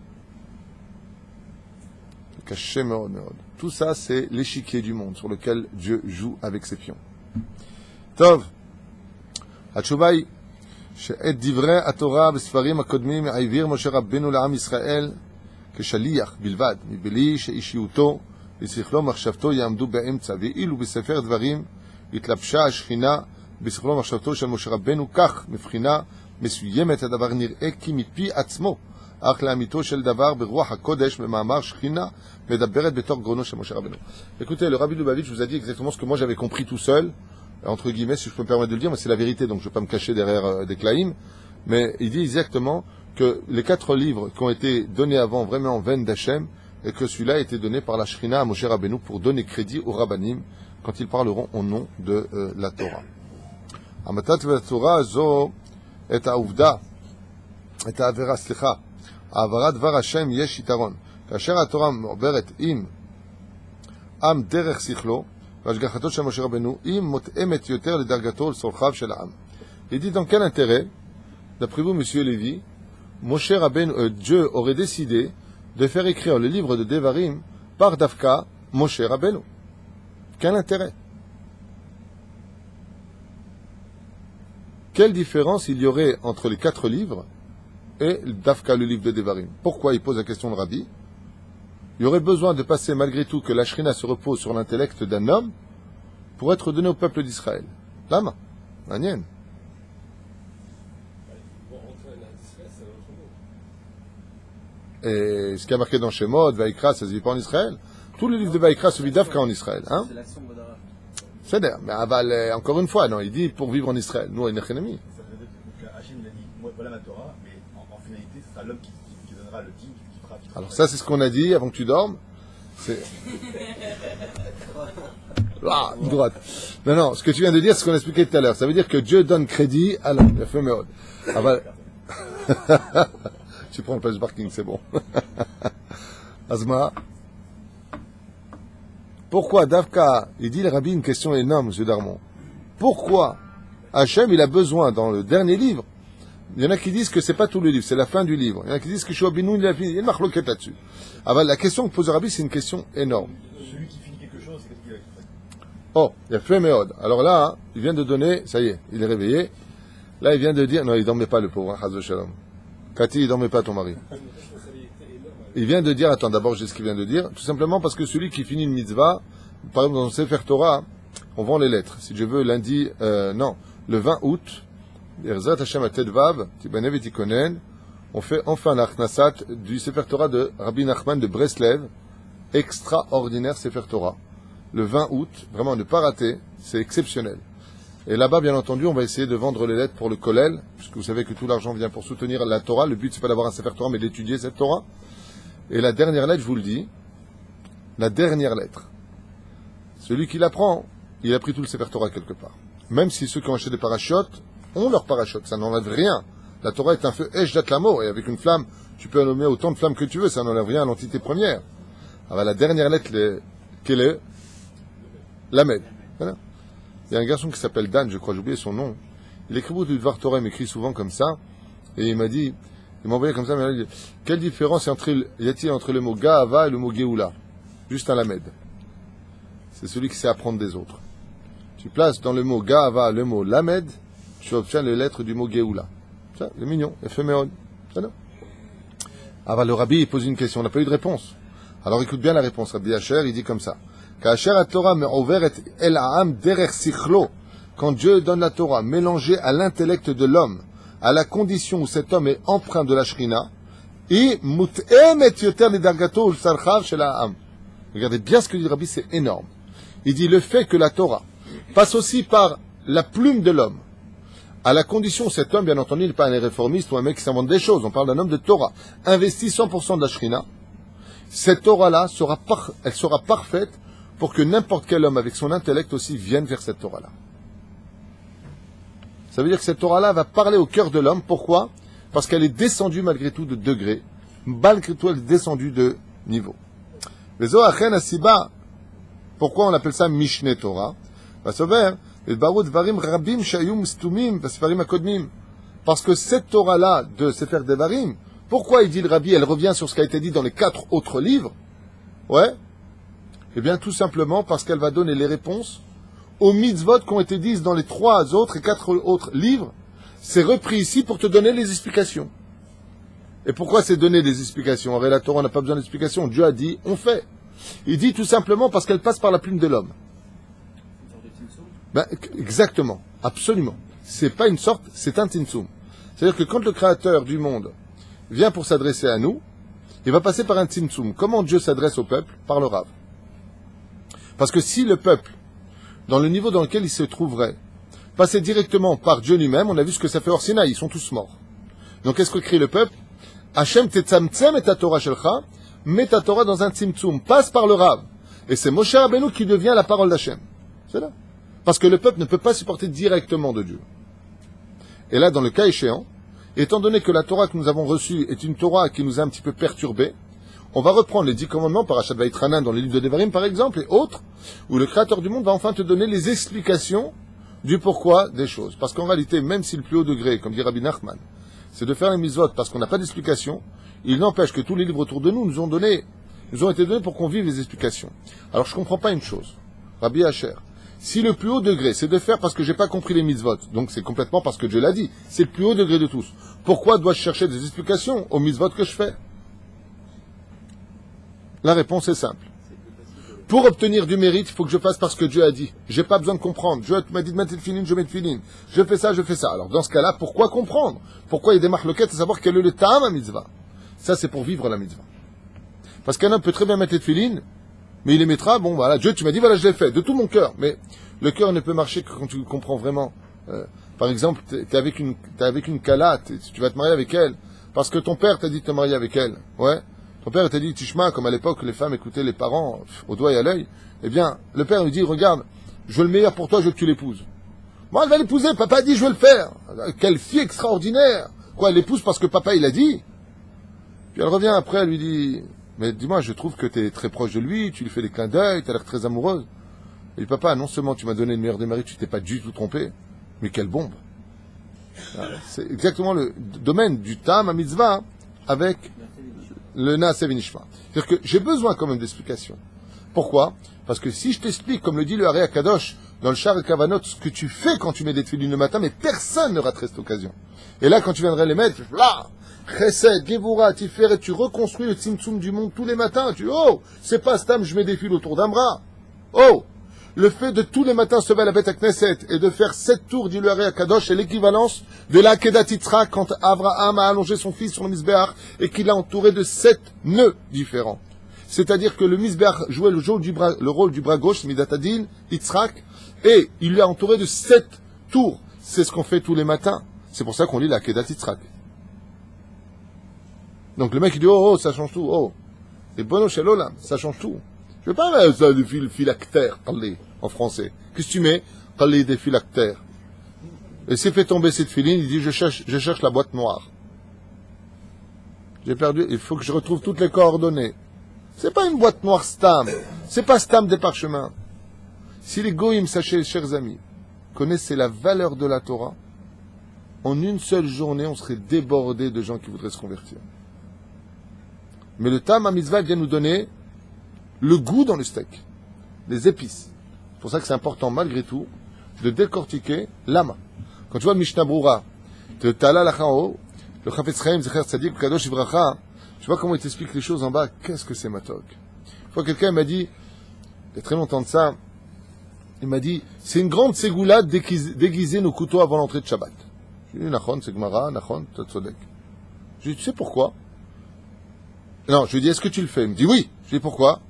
Caché meod. Tout ça, c'est l'échiquier du monde sur lequel Dieu joue avec ses pions. Tov. התשובה היא שאת דברי התורה בספרים הקודמים העביר משה רבנו לעם ישראל כשליח בלבד, מבלי שאישיותו ושכלו מחשבתו יעמדו באמצע, ואילו בספר דברים התלבשה השכינה בשכלו מחשבתו של משה רבנו, כך מבחינה מסוימת הדבר נראה כי מפי עצמו אך לאמיתו של דבר ברוח הקודש במאמר שכינה מדברת בתור גרונו של משה רבנו. Écoutez, le Rabbi Lubavitch vous a dit exactement ce que moi j'avais compris tout seul, entre guillemets, si je peux me permettre de le dire, mais c'est la vérité, donc je ne vais pas me cacher derrière des claïms, mais il dit exactement que les 4 livres qui ont été donnés avant vraiment en veine d'Hachem, et que celui-là a été donné par la Shrina à Moshe Rabbeinu pour donner crédit aux Rabbanim quand ils parleront au nom de la Torah. המתת והתורה הזו את העובדה, את העבירה, סליחה, העברת דבר השם יש יתרון. כאשר התורה מעוברת עם עם דרך שכלו והשגחתו של משה רבנו, היא מותאמת יותר לדרגתו ולצורכיו של העם. Il dit dans quel intérêt, d'après vous, monsieur Lévy, Moshe Rabbeinu, Dieu aurait décidé de faire écrire le livre de Devarim par Dafka Moshe Rabbeinu. Quel intérêt? Quelle différence il y aurait entre les 4 livres et Dafka, le livre de Devarim? Pourquoi il pose la question de Rabbi? Il y aurait besoin de passer malgré tout que la Shrina se repose sur l'intellect d'un homme pour être donné au peuple d'Israël. Lama, Manien. Et ce qui a marqué dans Shemot, Vaikra, ça se vit pas en Israël. Tout le livre de Vaikra se vit d'Afka en Israël. Hein? C'est d'ailleurs. Mais encore une fois, non, il dit pour vivre en Israël. Nous, on est ennemi. Hachem il a dit, voilà ma Torah, mais en finalité, ce sera l'homme qui donnera le digne, qui fera. Alors ça, c'est ce qu'on a dit avant que tu dormes. C'est... Ah, droite. Non, non, ce que tu viens de dire, c'est ce qu'on a expliqué tout à l'heure. Ça veut dire que Dieu donne crédit à l'homme. Il a fait méode. Ah bah... Tu prends le place du parking, c'est bon. Azma. Pourquoi Davka, il dit le Rabbi une question énorme, M. Darmon. Pourquoi Hachem, il a besoin, dans le dernier livre, il y en a qui disent que c'est pas tout le livre, c'est la fin du livre. Il y en a qui disent que Shua Binoun, il a fini. Il y a une marloquette là-dessus. Ah ben, la question que pose le Rabbi, c'est une question énorme. Celui qui finit quelque chose, c'est qu'est-ce qu'il a fait? Oh, il a fait méode. Alors là, hein, il vient de donner, ça y est, il est réveillé. Là, il vient de dire, non, il dormait pas, le pauvre, hein, Chaz Shalom. Cathy, il dormait pas, ton mari. Il vient de dire, attends, d'abord, j'ai ce qu'il vient de dire, tout simplement parce que celui qui finit une mitzvah, par exemple, dans le Sefer Torah, on vend les lettres. Si je veux, lundi, non, le 20 août, Erzat Hashem à Tedvav, Tibanev et Tikonen, on fait enfin l'Achnasat du Sefer Torah de Rabbi Nachman de Breslev, extraordinaire Sefer Torah. Le 20 août, vraiment ne pas rater, c'est exceptionnel. Et là-bas, bien entendu, on va essayer de vendre les lettres pour le Kollel, puisque vous savez que tout l'argent vient pour soutenir la Torah. Le but, c'est pas d'avoir un Sefer Torah, mais d'étudier cette Torah. Et la dernière lettre, je vous le dis, la dernière lettre, celui qui la prend, il a pris tout le Sefer Torah quelque part. Même si ceux qui ont acheté des parachutes ont leur parachute, ça n'enlève rien. La Torah est un feu Ejdat Lamo, et avec une flamme, tu peux nommer autant de flammes que tu veux, ça n'enlève rien à l'entité première. Alors la dernière lettre, quelle est? Lamed. Voilà. Il y a un garçon qui s'appelle Dan, je crois, j'ai oublié son nom. Il écrit beaucoup de Dvar Torah, il m'écrit souvent comme ça, et il m'a dit, il m'a envoyé comme ça, mais il dit, quelle différence y a-t-il entre le mot Ga'ava et le mot Géoula? Juste un Lamed. C'est celui qui sait apprendre des autres. Tu places dans le mot Ga'ava le mot Lamed, tu obtiens les lettres du mot Géoula. Ça, c'est mignon, éphéméon. Ça, non? Ah bah, le Rabbi, il pose une question, on n'a pas eu de réponse. Alors écoute bien la réponse. Rabbi Asher, il dit comme ça. Quand Dieu donne la Torah mélangée à l'intellect de l'homme, à la condition où cet homme est empreint de la Shrina, regardez bien ce que dit le Rabbi, c'est énorme. Il dit le fait que la Torah passe aussi par la plume de l'homme, à la condition où cet homme, bien entendu, il n'est pas un réformiste ou un mec qui s'invente des choses, on parle d'un homme de Torah, investit 100% de la Shrina, cette Torah-là elle sera parfaite pour que n'importe quel homme avec son intellect aussi vienne vers cette Torah-là. Ça veut dire que cette Torah-là va parler au cœur de l'homme. Pourquoi? Parce qu'elle est descendue malgré tout de degré. Malgré tout, elle est descendue de niveau. Pourquoi on appelle ça Mishneh Torah? Parce que cette Torah-là de Sefer Devarim, pourquoi il dit le Rabbi, elle revient sur ce qui a été dit dans les 4 autres livres? Ouais. Eh bien, tout simplement parce qu'elle va donner les réponses aux mitzvot qui ont été dites dans les 3 autres et 4 autres livres. C'est repris ici pour te donner les explications. Et pourquoi c'est donner des explications? En réalité, la Torah n'a pas besoin d'explications. Dieu a dit, on fait. Il dit tout simplement parce qu'elle passe par la plume de l'homme. Ben, exactement, absolument. C'est pas une sorte, c'est un tinsum. C'est-à-dire que quand le Créateur du monde, vient pour s'adresser à nous, il va passer par un tzimtzum. Comment Dieu s'adresse au peuple? Par le Rav. Parce que si le peuple, dans le niveau dans lequel il se trouverait, passait directement par Dieu lui-même, on a vu ce que ça fait hors Sinaï, ils sont tous morts. Donc qu'est-ce que crie le peuple? Hachem tetzamtzem et ta Torah shelcha, mets ta Torah dans un tzimtzum, passe par le Rav. Et c'est Moshe Rabbeinu qui devient la parole d'Hachem. C'est là. Parce que le peuple ne peut pas supporter directement de Dieu. Et là, dans le cas échéant, étant donné que la Torah que nous avons reçue est une Torah qui nous a un petit peu perturbés, on va reprendre les 10 commandements par Parashat Vaïtranan dans les livres de Devarim par exemple, et autres, où le Créateur du monde va enfin te donner les explications du pourquoi des choses. Parce qu'en réalité, même si le plus haut degré, comme dit Rabbi Nachman, c'est de faire les mitzvot parce qu'on n'a pas d'explication, il n'empêche que tous les livres autour de nous nous ont été donnés pour qu'on vive les explications. Alors je comprends pas une chose, Rabbi Asher, si le plus haut degré c'est de faire parce que j'ai pas compris les mitzvot, donc c'est complètement parce que Dieu l'a dit, c'est le plus haut degré de tous, pourquoi dois-je chercher des explications aux mitzvot que je fais? La réponse est simple. Pour obtenir du mérite, il faut que je fasse parce que Dieu a dit. J'ai pas besoin de comprendre. Dieu m'a dit de mettre le filin, je mets le filin. Je fais ça, je fais ça. Alors dans ce cas-là, pourquoi comprendre? Pourquoi il y a des marloquettes à savoir quel est le ta'am à mitzvah? Ça, c'est pour vivre la mitzvah. Parce qu'un homme peut très bien mettre les filin, mais il les mettra, bon voilà, Dieu, tu m'as dit, voilà, je l'ai fait, de tout mon cœur. Mais le cœur ne peut marcher que quand tu comprends vraiment. Par exemple, t'es avec une kala, tu vas te marier avec elle, parce que ton père t'a dit de te marier avec elle. Ouais. Ton père t'a dit, Tishma, comme à l'époque, les femmes écoutaient les parents au doigt et à l'œil. Eh bien, le père lui dit, regarde, je veux le meilleur pour toi, je veux que tu l'épouses. Moi, elle va l'épouser, papa a dit, je veux le faire. Quelle fille extraordinaire. Quoi, elle l'épouse parce que papa, il a dit. Puis elle revient après, elle lui dit, mais dis-moi, je trouve que tu es très proche de lui, tu lui fais des clins d'œil, tu as l'air très amoureuse. Et dit, papa, non seulement tu m'as donné le meilleur des maris, tu t'es pas du tout trompé, mais quelle bombe. C'est exactement le domaine du Tam à mitzvah avec le Naaseh V'Nishma. C'est-à-dire que j'ai besoin quand même d'explications. Pourquoi? Parce que si je t'explique, comme le dit le Harei Akadosh, dans le Shar et Kavanot, ce que tu fais quand tu mets des tefillin le matin, mais personne ne raterait cette occasion. Et là, quand tu viendrais les mettre, là, Chesed, Gevura, Tiferet, tu reconstruis le Tzimtzum du monde tous les matins. Tu dis, oh, c'est pas Stam, je mets des fils autour d'un bras. Oh, le fait de tous les matins se lever à la bête à Knesset et de faire 7 tours, dit le Harei Akadosh, c'est l'équivalence de la Kedat Yitzhak quand Abraham a allongé son fils sur le Misbéach et qu'il l'a entouré de 7 nœuds différents. C'est-à-dire que le Misbéach jouait le rôle du bras gauche, Midatadin, Yitzhak, et il l'a entouré de 7 tours. C'est ce qu'on fait tous les matins. C'est pour ça qu'on lit la Kedat Yitzhak. Donc le mec il dit, oh, ça change tout, oh. Et Bono Shalolam, ça change tout. Je veux pas ça des phylactères, en français. Qu'est-ce que tu mets? Des phylactères. Et s'il fait tomber cette filine, il dit, je cherche la boîte noire. J'ai perdu, il faut que je retrouve toutes les coordonnées. C'est pas une boîte noire Stam. C'est pas Stam des parchemins. Si les goïms, sachez, chers amis, connaissaient la valeur de la Torah, en une seule journée, on serait débordé de gens qui voudraient se convertir. Mais le Tam à mitzvah vient nous donner le goût dans le steak, les épices. C'est pour ça que c'est important, malgré tout, de décortiquer l'âme. Quand tu vois le Mishnah Brura, le Tala Lachao, le Chafetz Chaim, Zecher Tzadik, Kadosh Ivracha, tu vois comment il t'explique les choses en bas. Qu'est-ce que c'est matok? Une fois, quelqu'un m'a dit, il y a très longtemps de ça, il m'a dit, c'est une grande ségoulade déguiser nos couteaux avant l'entrée de Shabbat. J'ai dit, Nachon, c'est Gemara, Nachon, Tatzodek. Je lui ai dit, tu sais pourquoi? Non, je lui ai dit, est-ce que tu le fais? Il me dit, oui. Je lui ai dit, pourquoi?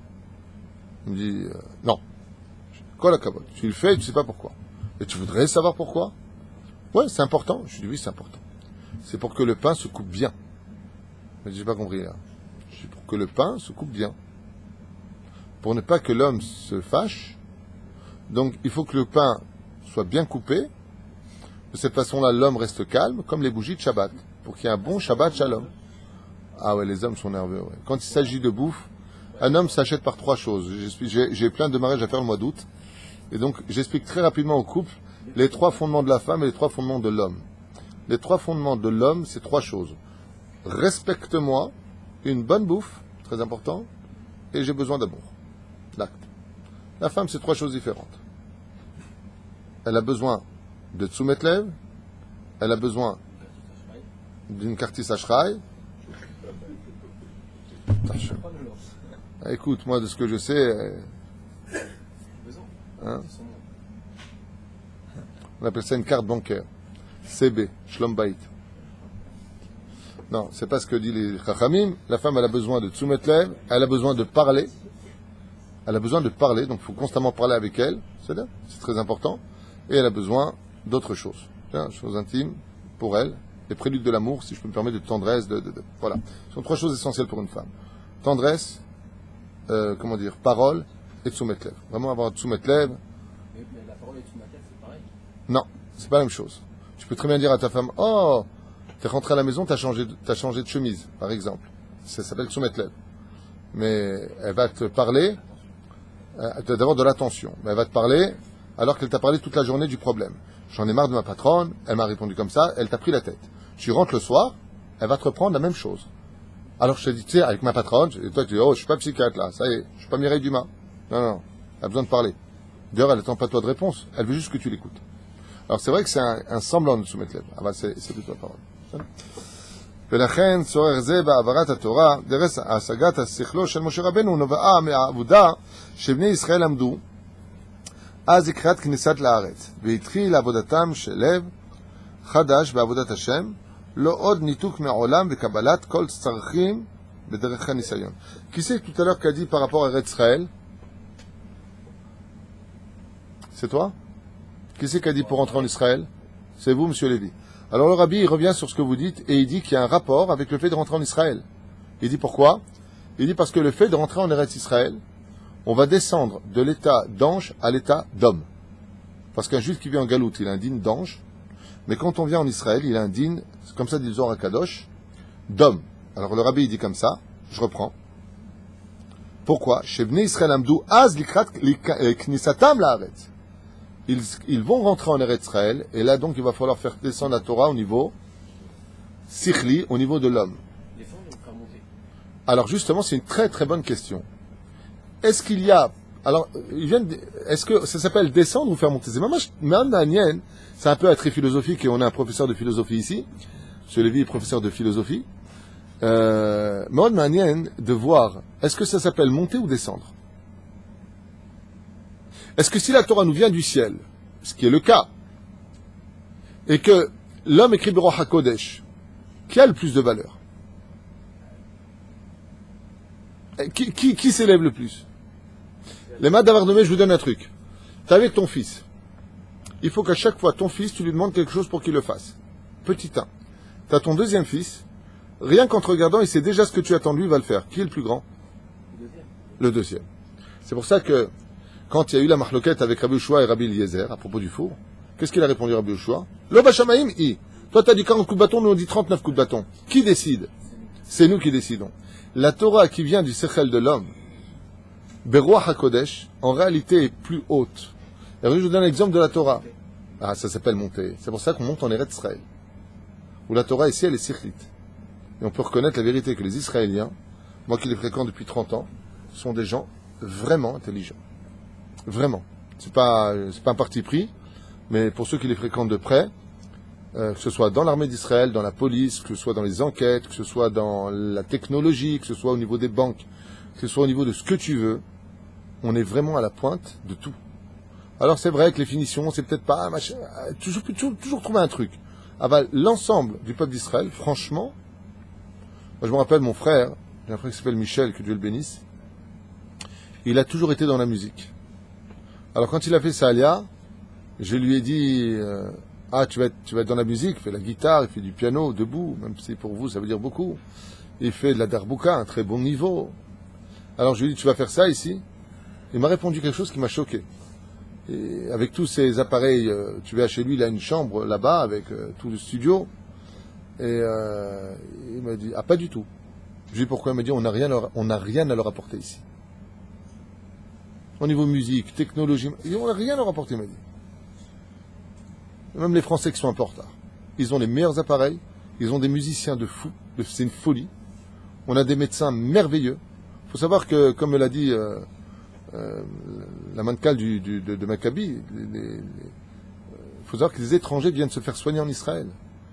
Il me dit, non. Quoi la cabote? Tu le fais et tu sais pas pourquoi. Et tu voudrais savoir pourquoi? Ouais, c'est important. Je lui dis, oui, c'est important. C'est pour que le pain se coupe bien. Mais j'ai pas compris là. Je dis, pour que le pain se coupe bien. Pour ne pas que l'homme se fâche. Donc, il faut que le pain soit bien coupé. De cette façon-là, l'homme reste calme, comme les bougies de Shabbat. Pour qu'il y ait un bon Shabbat Shalom. Ah ouais, les hommes sont nerveux. Ouais. Quand il s'agit de bouffe, un homme s'achète par 3 choses. J'ai plein de mariages à faire le mois d'août. Et donc, j'explique très rapidement au couple les 3 fondements de la femme et les 3 fondements de l'homme. Les 3 fondements de l'homme, c'est 3 choses. Respecte-moi, une bonne bouffe, très important, et j'ai besoin d'amour. L'acte. La femme, c'est 3 choses différentes. Elle a besoin de tsumet lev, elle a besoin d'une kartis ashray. Écoute, moi, de ce que je sais, hein, on appelle ça une carte bancaire. CB, Shlom Bayit. Non, c'est pas ce que dit les Chachamim. La femme, elle a besoin de tzumet lev, elle a besoin de parler. Elle a besoin de parler, donc il faut constamment parler avec elle. C'est très important. Et elle a besoin d'autre chose. Chose intime pour elle. Les préludes de l'amour, si je peux me permettre, de tendresse, voilà. Ce sont trois choses essentielles pour une femme. Tendresse, parole et tzumet lev. Vraiment avoir tzumet lev. Mais la parole et tzumet lev, c'est pareil. Non, c'est pas la même chose. Tu peux très bien dire à ta femme, oh, t'es rentré à la maison, t'as changé de chemise, par exemple. Ça s'appelle tzumet lev. Mais elle va te parler, d'abord de l'attention. Mais elle va te parler alors qu'elle t'a parlé toute la journée du problème. J'en ai marre de ma patronne, elle m'a répondu comme ça, elle t'a pris la tête. Tu rentres le soir, elle va te reprendre la même chose. Alors je te dis, tu sais, avec ma patronne, et toi tu dis, oh, je suis pas psychiatre là, ça y est, je suis pas Mireille Dumas. Non, elle a besoin de parler. D'ailleurs, elle attend pas toi de réponse, elle veut juste que tu l'écoutes. Alors c'est vrai que c'est un semblant de soumettre lèvres. Ah bah c'est plutôt la parole. ולכן צורך זה בהעברת התורה, דרך השגת השכלו של משה רבנו נובעה מהעבודה שבני ישראל למדו אז לקראת כניסת לארץ, והתחיל עבודתם של לב חדש בעבודת השם, לא עוד ניתוק מעולם וקבלת כל צרכים בדרך הניסיון. Qui c'est tout à l'heure qu'a dit par rapport à Eretz Israël? C'est toi? Qui c'est qu'a dit pour entrer en Israël? C'est vous, monsieur Lévy. Alors le rabbi, il revient sur ce que vous dites et il dit qu'il y a un rapport avec le fait de rentrer en Israël. Il dit pourquoi? Il dit parce que le fait de rentrer en Eretz Israël, on va descendre de l'état d'ange à l'état d'homme. Parce qu'un juif qui vit en Galoute, il a un digne d'ange, mais quand on vient en Israël, il a un digne, comme ça dit le Zohar HaKadosh, d'homme. Alors le rabbi, il dit comme ça, je reprends. Pourquoi? Shevnei Israël Amdou Az Likrat Knisatam Laaretz. Ils vont rentrer en Eretz Israël, et là donc il va falloir faire descendre la Torah au niveau Sikhli, au niveau de l'homme. Descendre ou faire monter? Alors justement, c'est une très très bonne question. Est-ce qu'il y a... Alors, est-ce que ça s'appelle descendre ou faire monter? C'est un peu à très philosophique, et on a un professeur de philosophie ici. M. Lévy est professeur de philosophie. מאוד מעניין de voir, est-ce que ça s'appelle monter ou descendre? Est-ce que si la Torah nous vient du ciel, ce qui est le cas, et que l'homme écrit Beroach HaKodesh, qui a le plus de valeur? Qui s'élève le plus? Les mains d'Avarnomé, je vous donne un truc. T'es avec ton fils. Il faut qu'à chaque fois, ton fils, tu lui demandes quelque chose pour qu'il le fasse. Petit 1. T'as ton deuxième fils. Rien qu'en te regardant, il sait déjà ce que tu attends de lui, il va le faire. Qui est le plus grand? Le deuxième. C'est pour ça que, quand il y a eu la marloquette avec Rabbi Yoshua et Rabbi Eliezer, à propos du four, qu'est-ce qu'il a répondu Rabbi Yoshua? Lo bashamaim i. Toi, t'as dit 40 coups de bâton, nous on dit 39 coups de bâton. Qui décide? C'est nous qui décidons. La Torah qui vient du sechel de l'homme, Beroach HaKodesh, en réalité est plus haute. Et je vous donne l'exemple de la Torah. Ah, ça s'appelle monter. C'est pour ça qu'on monte en Eretz Israël. Où la Torah ici, elle est sichlite. Et on peut reconnaître la vérité que les Israéliens, moi qui les fréquente depuis 30 ans, sont des gens vraiment intelligents. Vraiment. C'est pas un parti pris, mais pour ceux qui les fréquentent de près, que ce soit dans l'armée d'Israël, dans la police, que ce soit dans les enquêtes, que ce soit dans la technologie, que ce soit au niveau des banques, que ce soit au niveau de ce que tu veux, on est vraiment à la pointe de tout. Alors c'est vrai que les finitions, c'est peut-être pas machin, toujours trouver un truc. Ah bah, l'ensemble du peuple d'Israël, franchement, moi je me rappelle mon frère, j'ai un frère qui s'appelle Michel, que Dieu le bénisse, il a toujours été dans la musique. Alors quand il a fait sa alia, je lui ai dit, tu vas être dans la musique, il fait la guitare, il fait du piano, debout, même si pour vous ça veut dire beaucoup. Il fait de la darbouka, un très bon niveau. Alors je lui ai dit, tu vas faire ça ici? Il m'a répondu quelque chose qui m'a choqué. Et avec tous ces appareils, tu vas chez lui, il a une chambre là-bas avec tout le studio. Et il m'a dit, pas du tout. Je lui ai dit pourquoi? Il m'a dit, on n'a rien à leur apporter ici. Au niveau musique, technologie, on n'a rien à leur apporter, il m'a dit. Même les Français qui sont un peu en retard. Ils ont les meilleurs appareils, ils ont des musiciens de fou, c'est une folie. On a des médecins merveilleux. Il faut savoir que, comme l'a dit la mancale de Maccabi, il faut savoir que les étrangers viennent se faire soigner en Israël.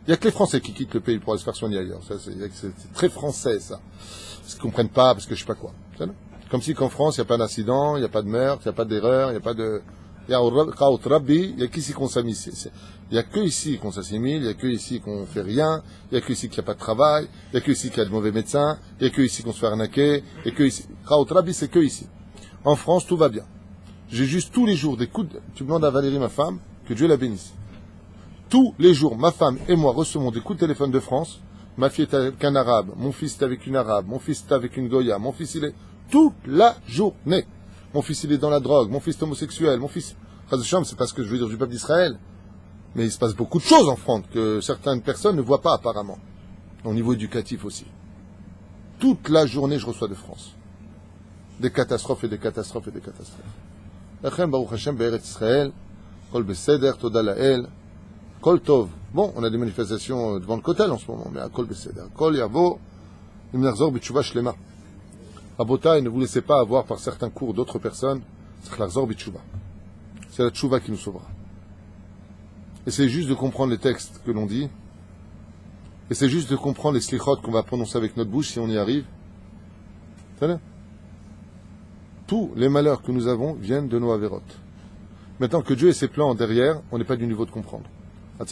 Il n'y a que les Français qui quittent le pays pour aller se faire soigner ailleurs. Ça, c'est très français, ça. Parce qu'ils ne comprennent pas, parce que je sais pas quoi. Comme si qu'en France, il n'y a pas d'incident, il n'y a pas de meurtre, il n'y a pas d'erreur, il n'y a pas de... Il y a Chaot Rabbi, il n'y a qu'ici qu'on s'assimile. Il n'y a que ici qu'on s'assimile, il n'y a que ici qu'on fait rien, il n'y a que ici qu'il n'y a pas de travail, il n'y a que ici qu'il y a de mauvais médecins, il n'y a que ici qu'on se fait arnaquer, il n'y a que ici. Chaot Rabbi, c'est que ici. En France, tout va bien. J'ai juste tous les jours des coups de... Tu demandes à Valérie, ma femme, que Dieu la bénisse. Tous les jours, ma femme et moi recevons des coups de téléphone de France. Ma fille est avec un arabe, mon fils est avec une arabe, mon fils est avec une goya, mon fils il est... Toute la journée. Mon fils il est dans la drogue, mon fils est homosexuel, mon fils... C'est pas ce que je veux dire du peuple d'Israël. Mais il se passe beaucoup de choses en France que certaines personnes ne voient pas apparemment. Au niveau éducatif aussi. Toute la journée, je reçois de France. Des catastrophes et des catastrophes et des catastrophes. Lachem Baruch Hashem Be'eretz Israël, Kol Beseder, Toda Lael, Kol Tov. Bon, on a des manifestations devant le Kotel en ce moment, mais à Kol Beseder. Kol Yavo, Imnerzor B'Tshuva Shlema. Rabotai, ne vous laissez pas avoir par certains cours d'autres personnes, c'est l'Arzor B'Tshuva. C'est la Tshuva qui nous sauvera. Essayez juste de comprendre les textes que l'on dit. Essayez juste de comprendre les slichot qu'on va prononcer avec notre bouche si on y arrive. Tous les malheurs que nous avons viennent de nos avérotes. Maintenant que Dieu ait ses plans derrière, on n'est pas du niveau de comprendre. Je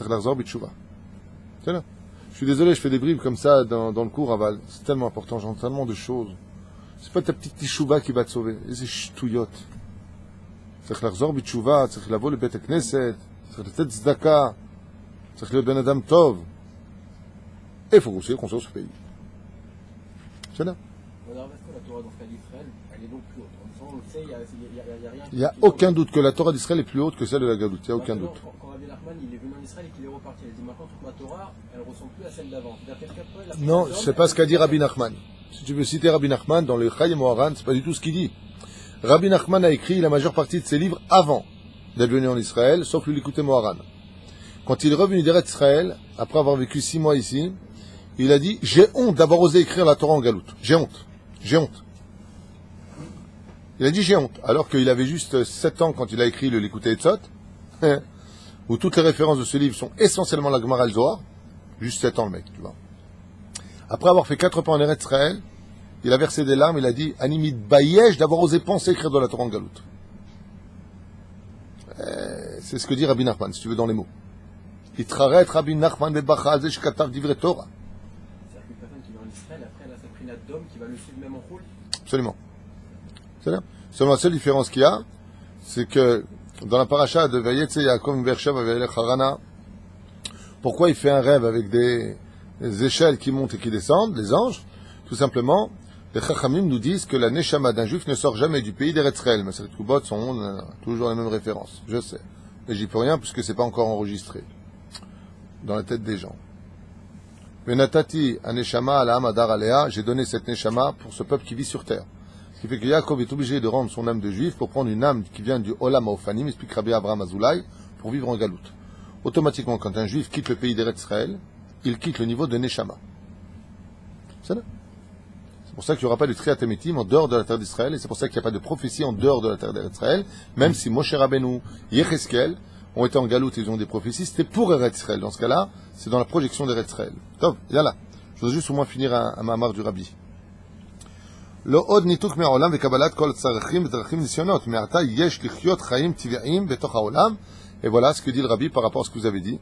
suis désolé, je fais des bribes comme ça dans le cours aval. C'est tellement important, j'entends tellement de choses. C'est pas ta petite tishuva qui va te sauver. C'est ch'touyot. צריך לחזור בתשובה, צריך לבוא לבית הכנסת, צריך לתת צדקה, צריך להיות בן אדם טוב. איפה הוא qu'on soit ce pays? C'est là. La Torah d'Israël, elle est donc plus haute. On le sait, il n'y a rien. Il n'y a aucun doute que la Torah d'Israël est plus haute que celle de la Galoute. Il n'y a aucun doute. Quand Rabbi Nachman il est venu en Israël et qu'il est reparti, il a dit maintenant toute ma Torah, elle ne ressemble plus à celle d'avant. Non, c'est pas ce qu'a dit Rabbi Nachman. Si tu veux citer Rabbi Nachman dans le Chaim Moharan, c'est pas du tout ce qu'il dit. Rabbi Nachman a écrit la majeure partie de ses livres avant d'être venu en Israël, sauf le Likutei Moharan. Quand il est revenu d'Eretz Israël, après avoir vécu 6 mois ici, il a dit « J'ai honte d'avoir osé écrire la Torah en galoute. J'ai honte. J'ai honte. » Il a dit « J'ai honte », alors qu'il avait juste 7 ans quand il a écrit le Likutei Etzot, où toutes les références de ce livre sont essentiellement la Gemara al-Zohar. Juste 7 ans le mec, tu vois. Après avoir fait 4 ans en Eretz Israël, il a versé des larmes, il a dit « Animid Bayesh d'avoir osé penser écrire de la Torah en galoute. » C'est ce que dit Rabbi Nachman, si tu veux, dans les mots. Itraret Rabbi Nachman bebachal ze shekatav divrei Torah. C'est-à-dire qu'une personne qui vient en Israël, après elle a sa prinat d'homme qui va le suivre même en rôle. Absolument. C'est là. Seulement la seule différence qu'il y a, c'est que dans la paracha de Vayetze Yaakov Bershav Vayelech Harana, pourquoi il fait un rêve avec des échelles qui montent et qui descendent, les anges? Tout simplement, les Chachamim nous disent que la Neshama d'un juif ne sort jamais du pays d'Eretz Israël. Mais ces Koubot sont toujours les mêmes références. Je sais. Mais j'y peux rien puisque c'est pas encore enregistré dans la tête des gens. Venatati Aneshama Alaam Adar Alea, j'ai donné cette Neshama pour ce peuple qui vit sur terre. Ce qui fait que Yaakov est obligé de rendre son âme de juif pour prendre une âme qui vient du Olam Haofanim, explique Rabbi Abraham Azoulay, pour vivre en galoute. Automatiquement, quand un juif quitte le pays d'Eretz Israël, il quitte le niveau de Neshama. C'est là. C'est pour ça qu'il n'y aura pas de Triat Emetim en dehors de la terre d'Israël, et c'est pour ça qu'il n'y a pas de prophétie en dehors de la terre d'Israël, même si Moshe Rabbeinu, Yecheskel ont été en galoute et ils ont des prophéties, c'était pour Eretz Israël. Dans ce cas-là, c'est dans la projection d'Eretz Israël. Top, là. Je voudrais juste au moins finir un mamar du Rabbi. Lo od nituk me'olam ve'kabalat kol tzarechim v'drachim nisyonot, me'ata yesh lichyot chaim tive'im betoch ha'olam. Et voilà ce que dit le Rabbi par rapport à ce que vous avez dit.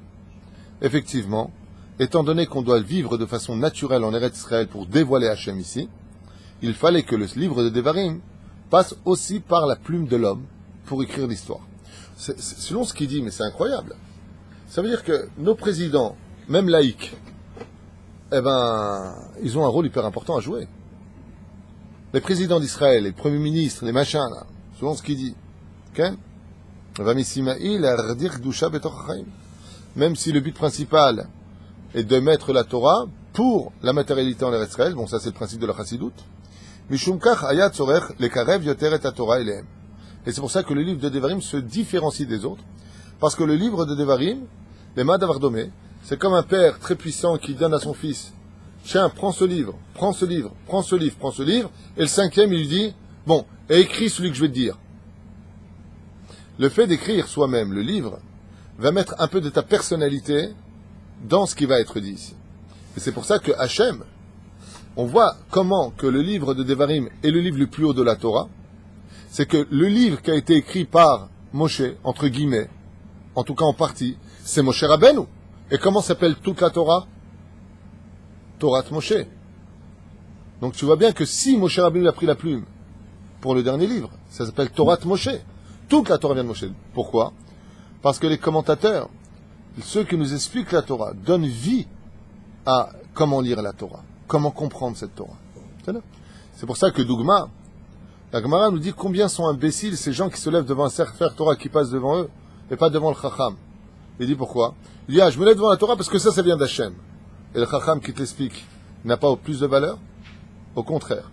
Effectivement, étant donné qu'on doit vivre de façon naturelle en Eretz Israël pour dévoiler Hachem ici, il fallait que le livre de Devarim passe aussi par la plume de l'homme pour écrire l'histoire. C'est selon ce qu'il dit, mais c'est incroyable. Ça veut dire que nos présidents, même laïcs, eh ben, ils ont un rôle hyper important à jouer. Les présidents d'Israël, les premiers ministres, les machins, là, selon ce qu'il dit. Okay? Même si le but principal est de mettre la Torah pour la matérialité en Eretz Israël, bon ça c'est le principe de la Chassidoute, et c'est pour ça que le livre de Devarim se différencie des autres, parce que le livre de Devarim, les Madavardome, c'est comme un père très puissant qui donne à son fils, tiens, prends ce livre, prends ce livre, prends ce livre, prends ce livre, et le 5e il lui dit, bon, et écris celui que je vais te dire. Le fait d'écrire soi-même le livre va mettre un peu de ta personnalité dans ce qui va être dit ici. Et c'est pour ça que Hachem, on voit comment que le livre de Devarim est le livre le plus haut de la Torah. C'est que le livre qui a été écrit par Moshe, entre guillemets, en tout cas en partie, c'est Moshe Rabbeinu. Et comment s'appelle toute la Torah? Torah Moshe. Donc tu vois bien que si Moshe Rabbeinu a pris la plume pour le dernier livre, ça s'appelle Torah Moshe. Toute la Torah vient de Moshe. Pourquoi? Parce que les commentateurs, ceux qui nous expliquent la Torah, donnent vie à comment lire la Torah, comment comprendre cette Torah. C'est pour ça que Dougma, la Gemara nous dit combien sont imbéciles ces gens qui se lèvent devant un Sefer Torah qui passe devant eux, et pas devant le Chacham. Il dit pourquoi? Il dit, je me lève devant la Torah parce que ça vient d'Hachem. Et le Chacham qui te l'explique n'a pas plus de valeur? Au contraire.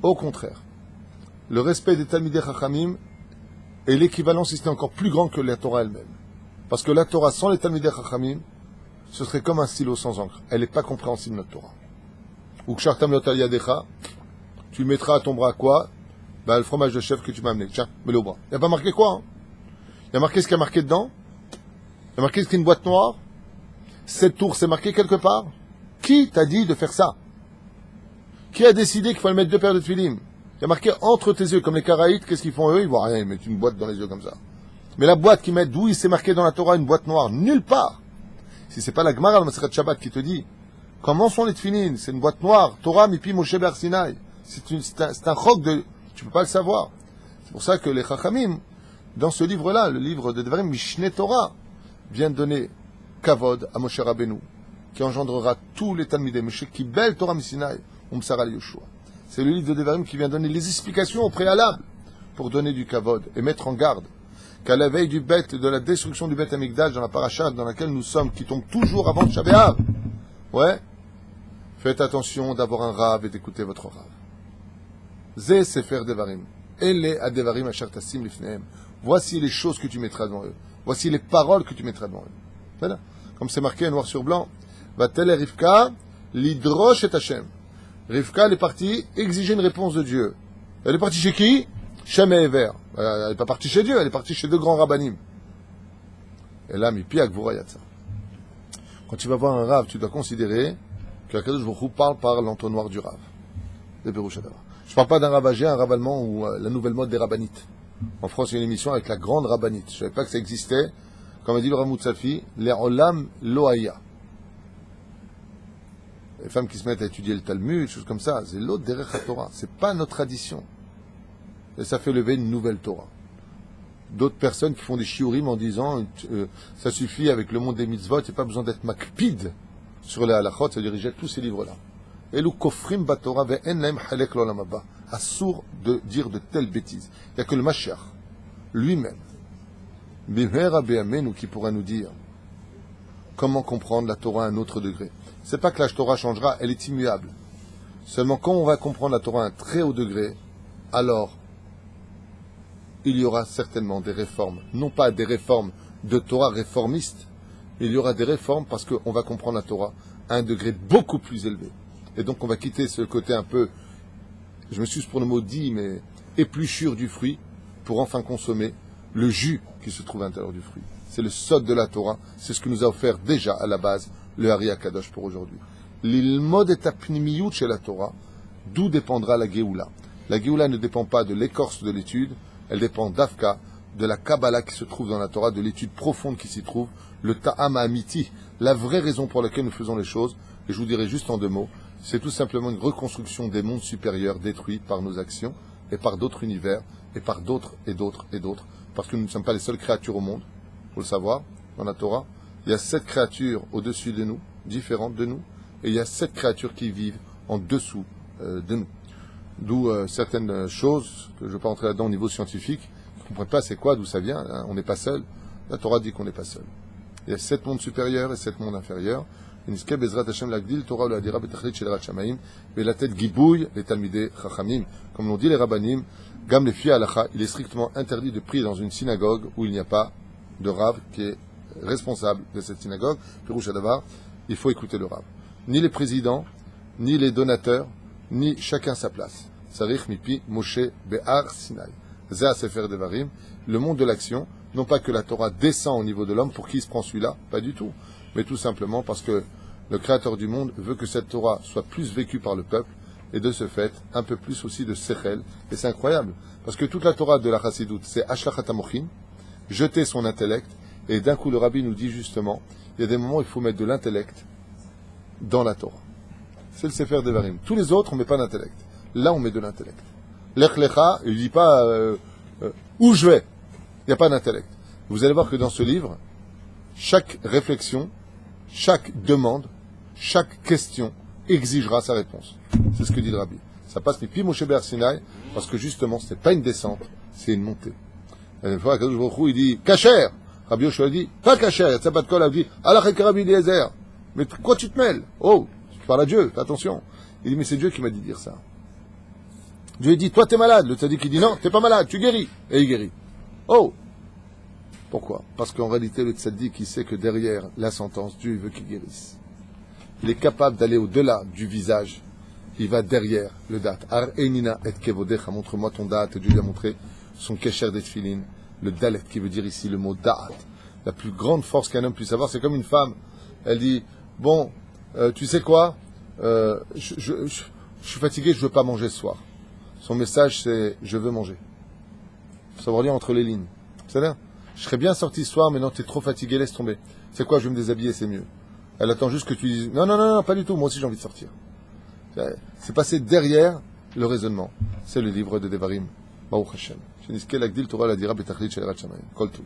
Au contraire. Le respect des Talmidei Chachamim est l'équivalent, si ce n'est encore plus grand que la Torah elle-même. Parce que la Torah sans les Talmidei Chachamim, ce serait comme un stylo sans encre. Elle n'est pas compréhensible, notre Torah. Ou que Shartam Yotal Yadecha, tu mettras à ton bras quoi? Le fromage de chèvre que tu m'as amené. Tiens, mets-le au bras. Il n'y a pas marqué quoi, hein? Il y a marqué ce qu'il y a marqué dedans? Il y a marqué ce qu'il y a une boîte noire? Cette tour, c'est marqué quelque part? Qui t'a dit de faire ça? Qui a décidé qu'il fallait mettre 2 paires de tefillim? Il y a marqué entre tes yeux, comme les Karaïtes, qu'est-ce qu'ils font eux? Ils voient rien, ils mettent une boîte dans les yeux comme ça. Mais la boîte qu'ils mettent, d'où il s'est marqué dans la Torah une boîte noire? Nulle part. Si c'est pas la Gemara, le Masechet Shabbat qui te dit, comment sont les tefillim? C'est une boîte noire. Torah, Mipi, Moshe, Ber Sinai. C'est un roc de, tu peux pas le savoir. C'est pour ça que les Chachamim, dans ce livre-là, le livre de Devarim, Mishneh Torah, vient donner Kavod à Moshe Rabbeinu, qui engendrera tous les Talmidei Moshe, qui belle Torah Misinaï, Umsara Yoshua. C'est le livre de Devarim qui vient donner les explications au préalable pour donner du Kavod et mettre en garde qu'à la veille de la destruction du Beth Amikdash dans la paracha dans laquelle nous sommes, qui tombe toujours avant Shabbat Av, ouais, faites attention d'avoir un Rav et d'écouter votre Rav. Zé Sefer Devarim. Ele Adevarim Asher Tassim Lifnehem. Voici les choses que tu mettras devant eux. Voici les paroles que tu mettras devant eux. Voilà. Comme c'est marqué noir sur blanc. Va-t-elle Rivka lidrosh et Hashem. Rivka, elle est partie exiger une réponse de Dieu. Elle est partie chez qui? Shem et Ever. Elle n'est pas partie chez Dieu, elle est partie chez 2 grands rabbanim. Et là, Mipi Agvurayatsa. Quand tu vas voir un Rav, tu dois considérer que la Kadosh Baruch Hu parle par l'entonnoir du Rav. Je ne parle pas d'un Rav âgé, un Rav allemand ou la nouvelle mode des rabbanites. En France, il y a une émission avec la grande rabbinite. Je ne savais pas que ça existait. Comme a dit le Rav Moutsafi, les Olam Loaya. Les femmes qui se mettent à étudier le Talmud, choses comme ça, c'est l'autre derrière la Torah. C'est pas notre tradition. Et ça fait lever une nouvelle Torah. D'autres personnes qui font des shiurim en disant ça suffit avec le monde des mitzvot, il n'y a pas besoin d'être makpid sur les halachot, ça dirigeait tous ces livres-là. Elu kofrim batorah ve'en lahem halek l'olam haba. Assour de dire de telles bêtises. Il n'y a que le Mashiach lui-même, Bimhera be'amenu, qui pourra nous dire comment comprendre la Torah à un autre degré. C'est pas que la Torah changera, elle est immuable. Seulement quand on va comprendre la Torah à un très haut degré, alors il y aura certainement des réformes. Non pas des réformes de Torah réformistes, mais il y aura des réformes parce qu'on va comprendre la Torah à un degré beaucoup plus élevé. Et donc on va quitter ce côté un peu, je m'excuse pour le mot dit, mais épluchure du fruit, pour enfin consommer le jus qui se trouve à l'intérieur du fruit. C'est le sod de la Torah, c'est ce que nous a offert déjà à la base le Hari HaKadosh pour aujourd'hui. L'ilmod et apnimiyut chez la Torah, d'où dépendra la Géoula. La Géoula ne dépend pas de l'écorce de l'étude, elle dépend d'Afka, de la Kabbalah qui se trouve dans la Torah, de l'étude profonde qui s'y trouve, le Ta'am Amiti, la vraie raison pour laquelle nous faisons les choses, et je vous dirai juste en 2 mots, c'est tout simplement une reconstruction des mondes supérieurs détruits par nos actions, et par d'autres univers, et par d'autres, et d'autres, et d'autres, parce que nous ne sommes pas les seules créatures au monde, il faut le savoir, dans la Torah, il y a 7 créatures au-dessus de nous, différentes de nous, et il y a 7 créatures qui vivent en dessous de nous. D'où certaines choses, que je ne vais pas entrer là-dedans au niveau scientifique, je ne comprends pas c'est quoi, d'où ça vient, hein, on n'est pas seul. La Torah dit qu'on n'est pas seul. Il y a 7 mondes supérieurs et 7 mondes inférieurs. Niske Bezrat Hashem Lagdil, Torah le Hadira Betachlit Shel Rat Shamaim, et la tête Gibouille, les Talmidei Chachamim. Comme l'ont dit les Rabbanim, Gam les filles Halacha, il est strictement interdit de prier dans une synagogue où il n'y a pas de Rav qui est responsable de cette synagogue. Pirouche Adavar, il faut écouter le Rav. Ni les présidents, ni les donateurs, ni chacun sa place. Sarich Mipi Moshe Be'ar Sinai. Zéa Sefer Devarim, le monde de l'action, non pas que la Torah descend au niveau de l'homme pour qui se prend celui-là, pas du tout, mais tout simplement parce que le Créateur du monde veut que cette Torah soit plus vécue par le peuple et de ce fait, un peu plus aussi de sechel. Et c'est incroyable, parce que toute la Torah de la Chassidoute, c'est Ashlachat Hamochin, jeter son intellect, et d'un coup le Rabbi nous dit justement, il y a des moments où il faut mettre de l'intellect dans la Torah. C'est le Sefer Devarim. Tous les autres, on ne met pas d'intellect. Là, on met de l'intellect. Lech Lecha, il ne dit pas où je vais. Il n'y a pas d'intellect. Vous allez voir que dans ce livre, chaque réflexion, chaque demande, chaque question exigera sa réponse. C'est ce que dit le Rabbi. Ça passe Pi Moshe Be'ar Sinai, parce que justement, ce n'est pas une descente, c'est une montée. Et une fois, Akadosh Baruch Hu, il dit Kacher. Rabbi Yoshua dit pas Kacher. Tzapat Kol a dit Alach et Rabbi Eliezer. Mais quoi tu te mêles? Oh, tu parles à Dieu, fais attention. Il dit mais c'est Dieu qui m'a dit de dire ça. Dieu dit toi t'es malade. Le tzaddik il dit non, t'es pas malade, tu guéris. Et il guérit. Oh. Pourquoi? Parce qu'en réalité, le tzaddik, il sait que derrière la sentence, Dieu veut qu'il guérisse. Il est capable d'aller au-delà du visage. Il va derrière le date. Ar enina et kevodecha, montre-moi ton date. Et Dieu lui a montré son kesher des tefilin, le dalet, qui veut dire ici le mot da'at. La plus grande force qu'un homme puisse avoir, c'est comme une femme. Elle dit, bon, tu sais quoi, je suis fatigué, je veux pas manger ce soir. Son message, c'est, je veux manger. Il faut savoir lire entre les lignes. C'est-à-dire, je serais bien sorti ce soir, mais non, tu es trop fatigué, laisse tomber. C'est quoi, je vais me déshabiller, c'est mieux. Elle attend juste que tu dises, non, pas du tout, moi aussi j'ai envie de sortir. C'est passé derrière le raisonnement. C'est le livre de Devarim. Baruch Hashem. Sheniske l'agdil Torah la dira betachlit shel Yirat Shamayim. Kol tov.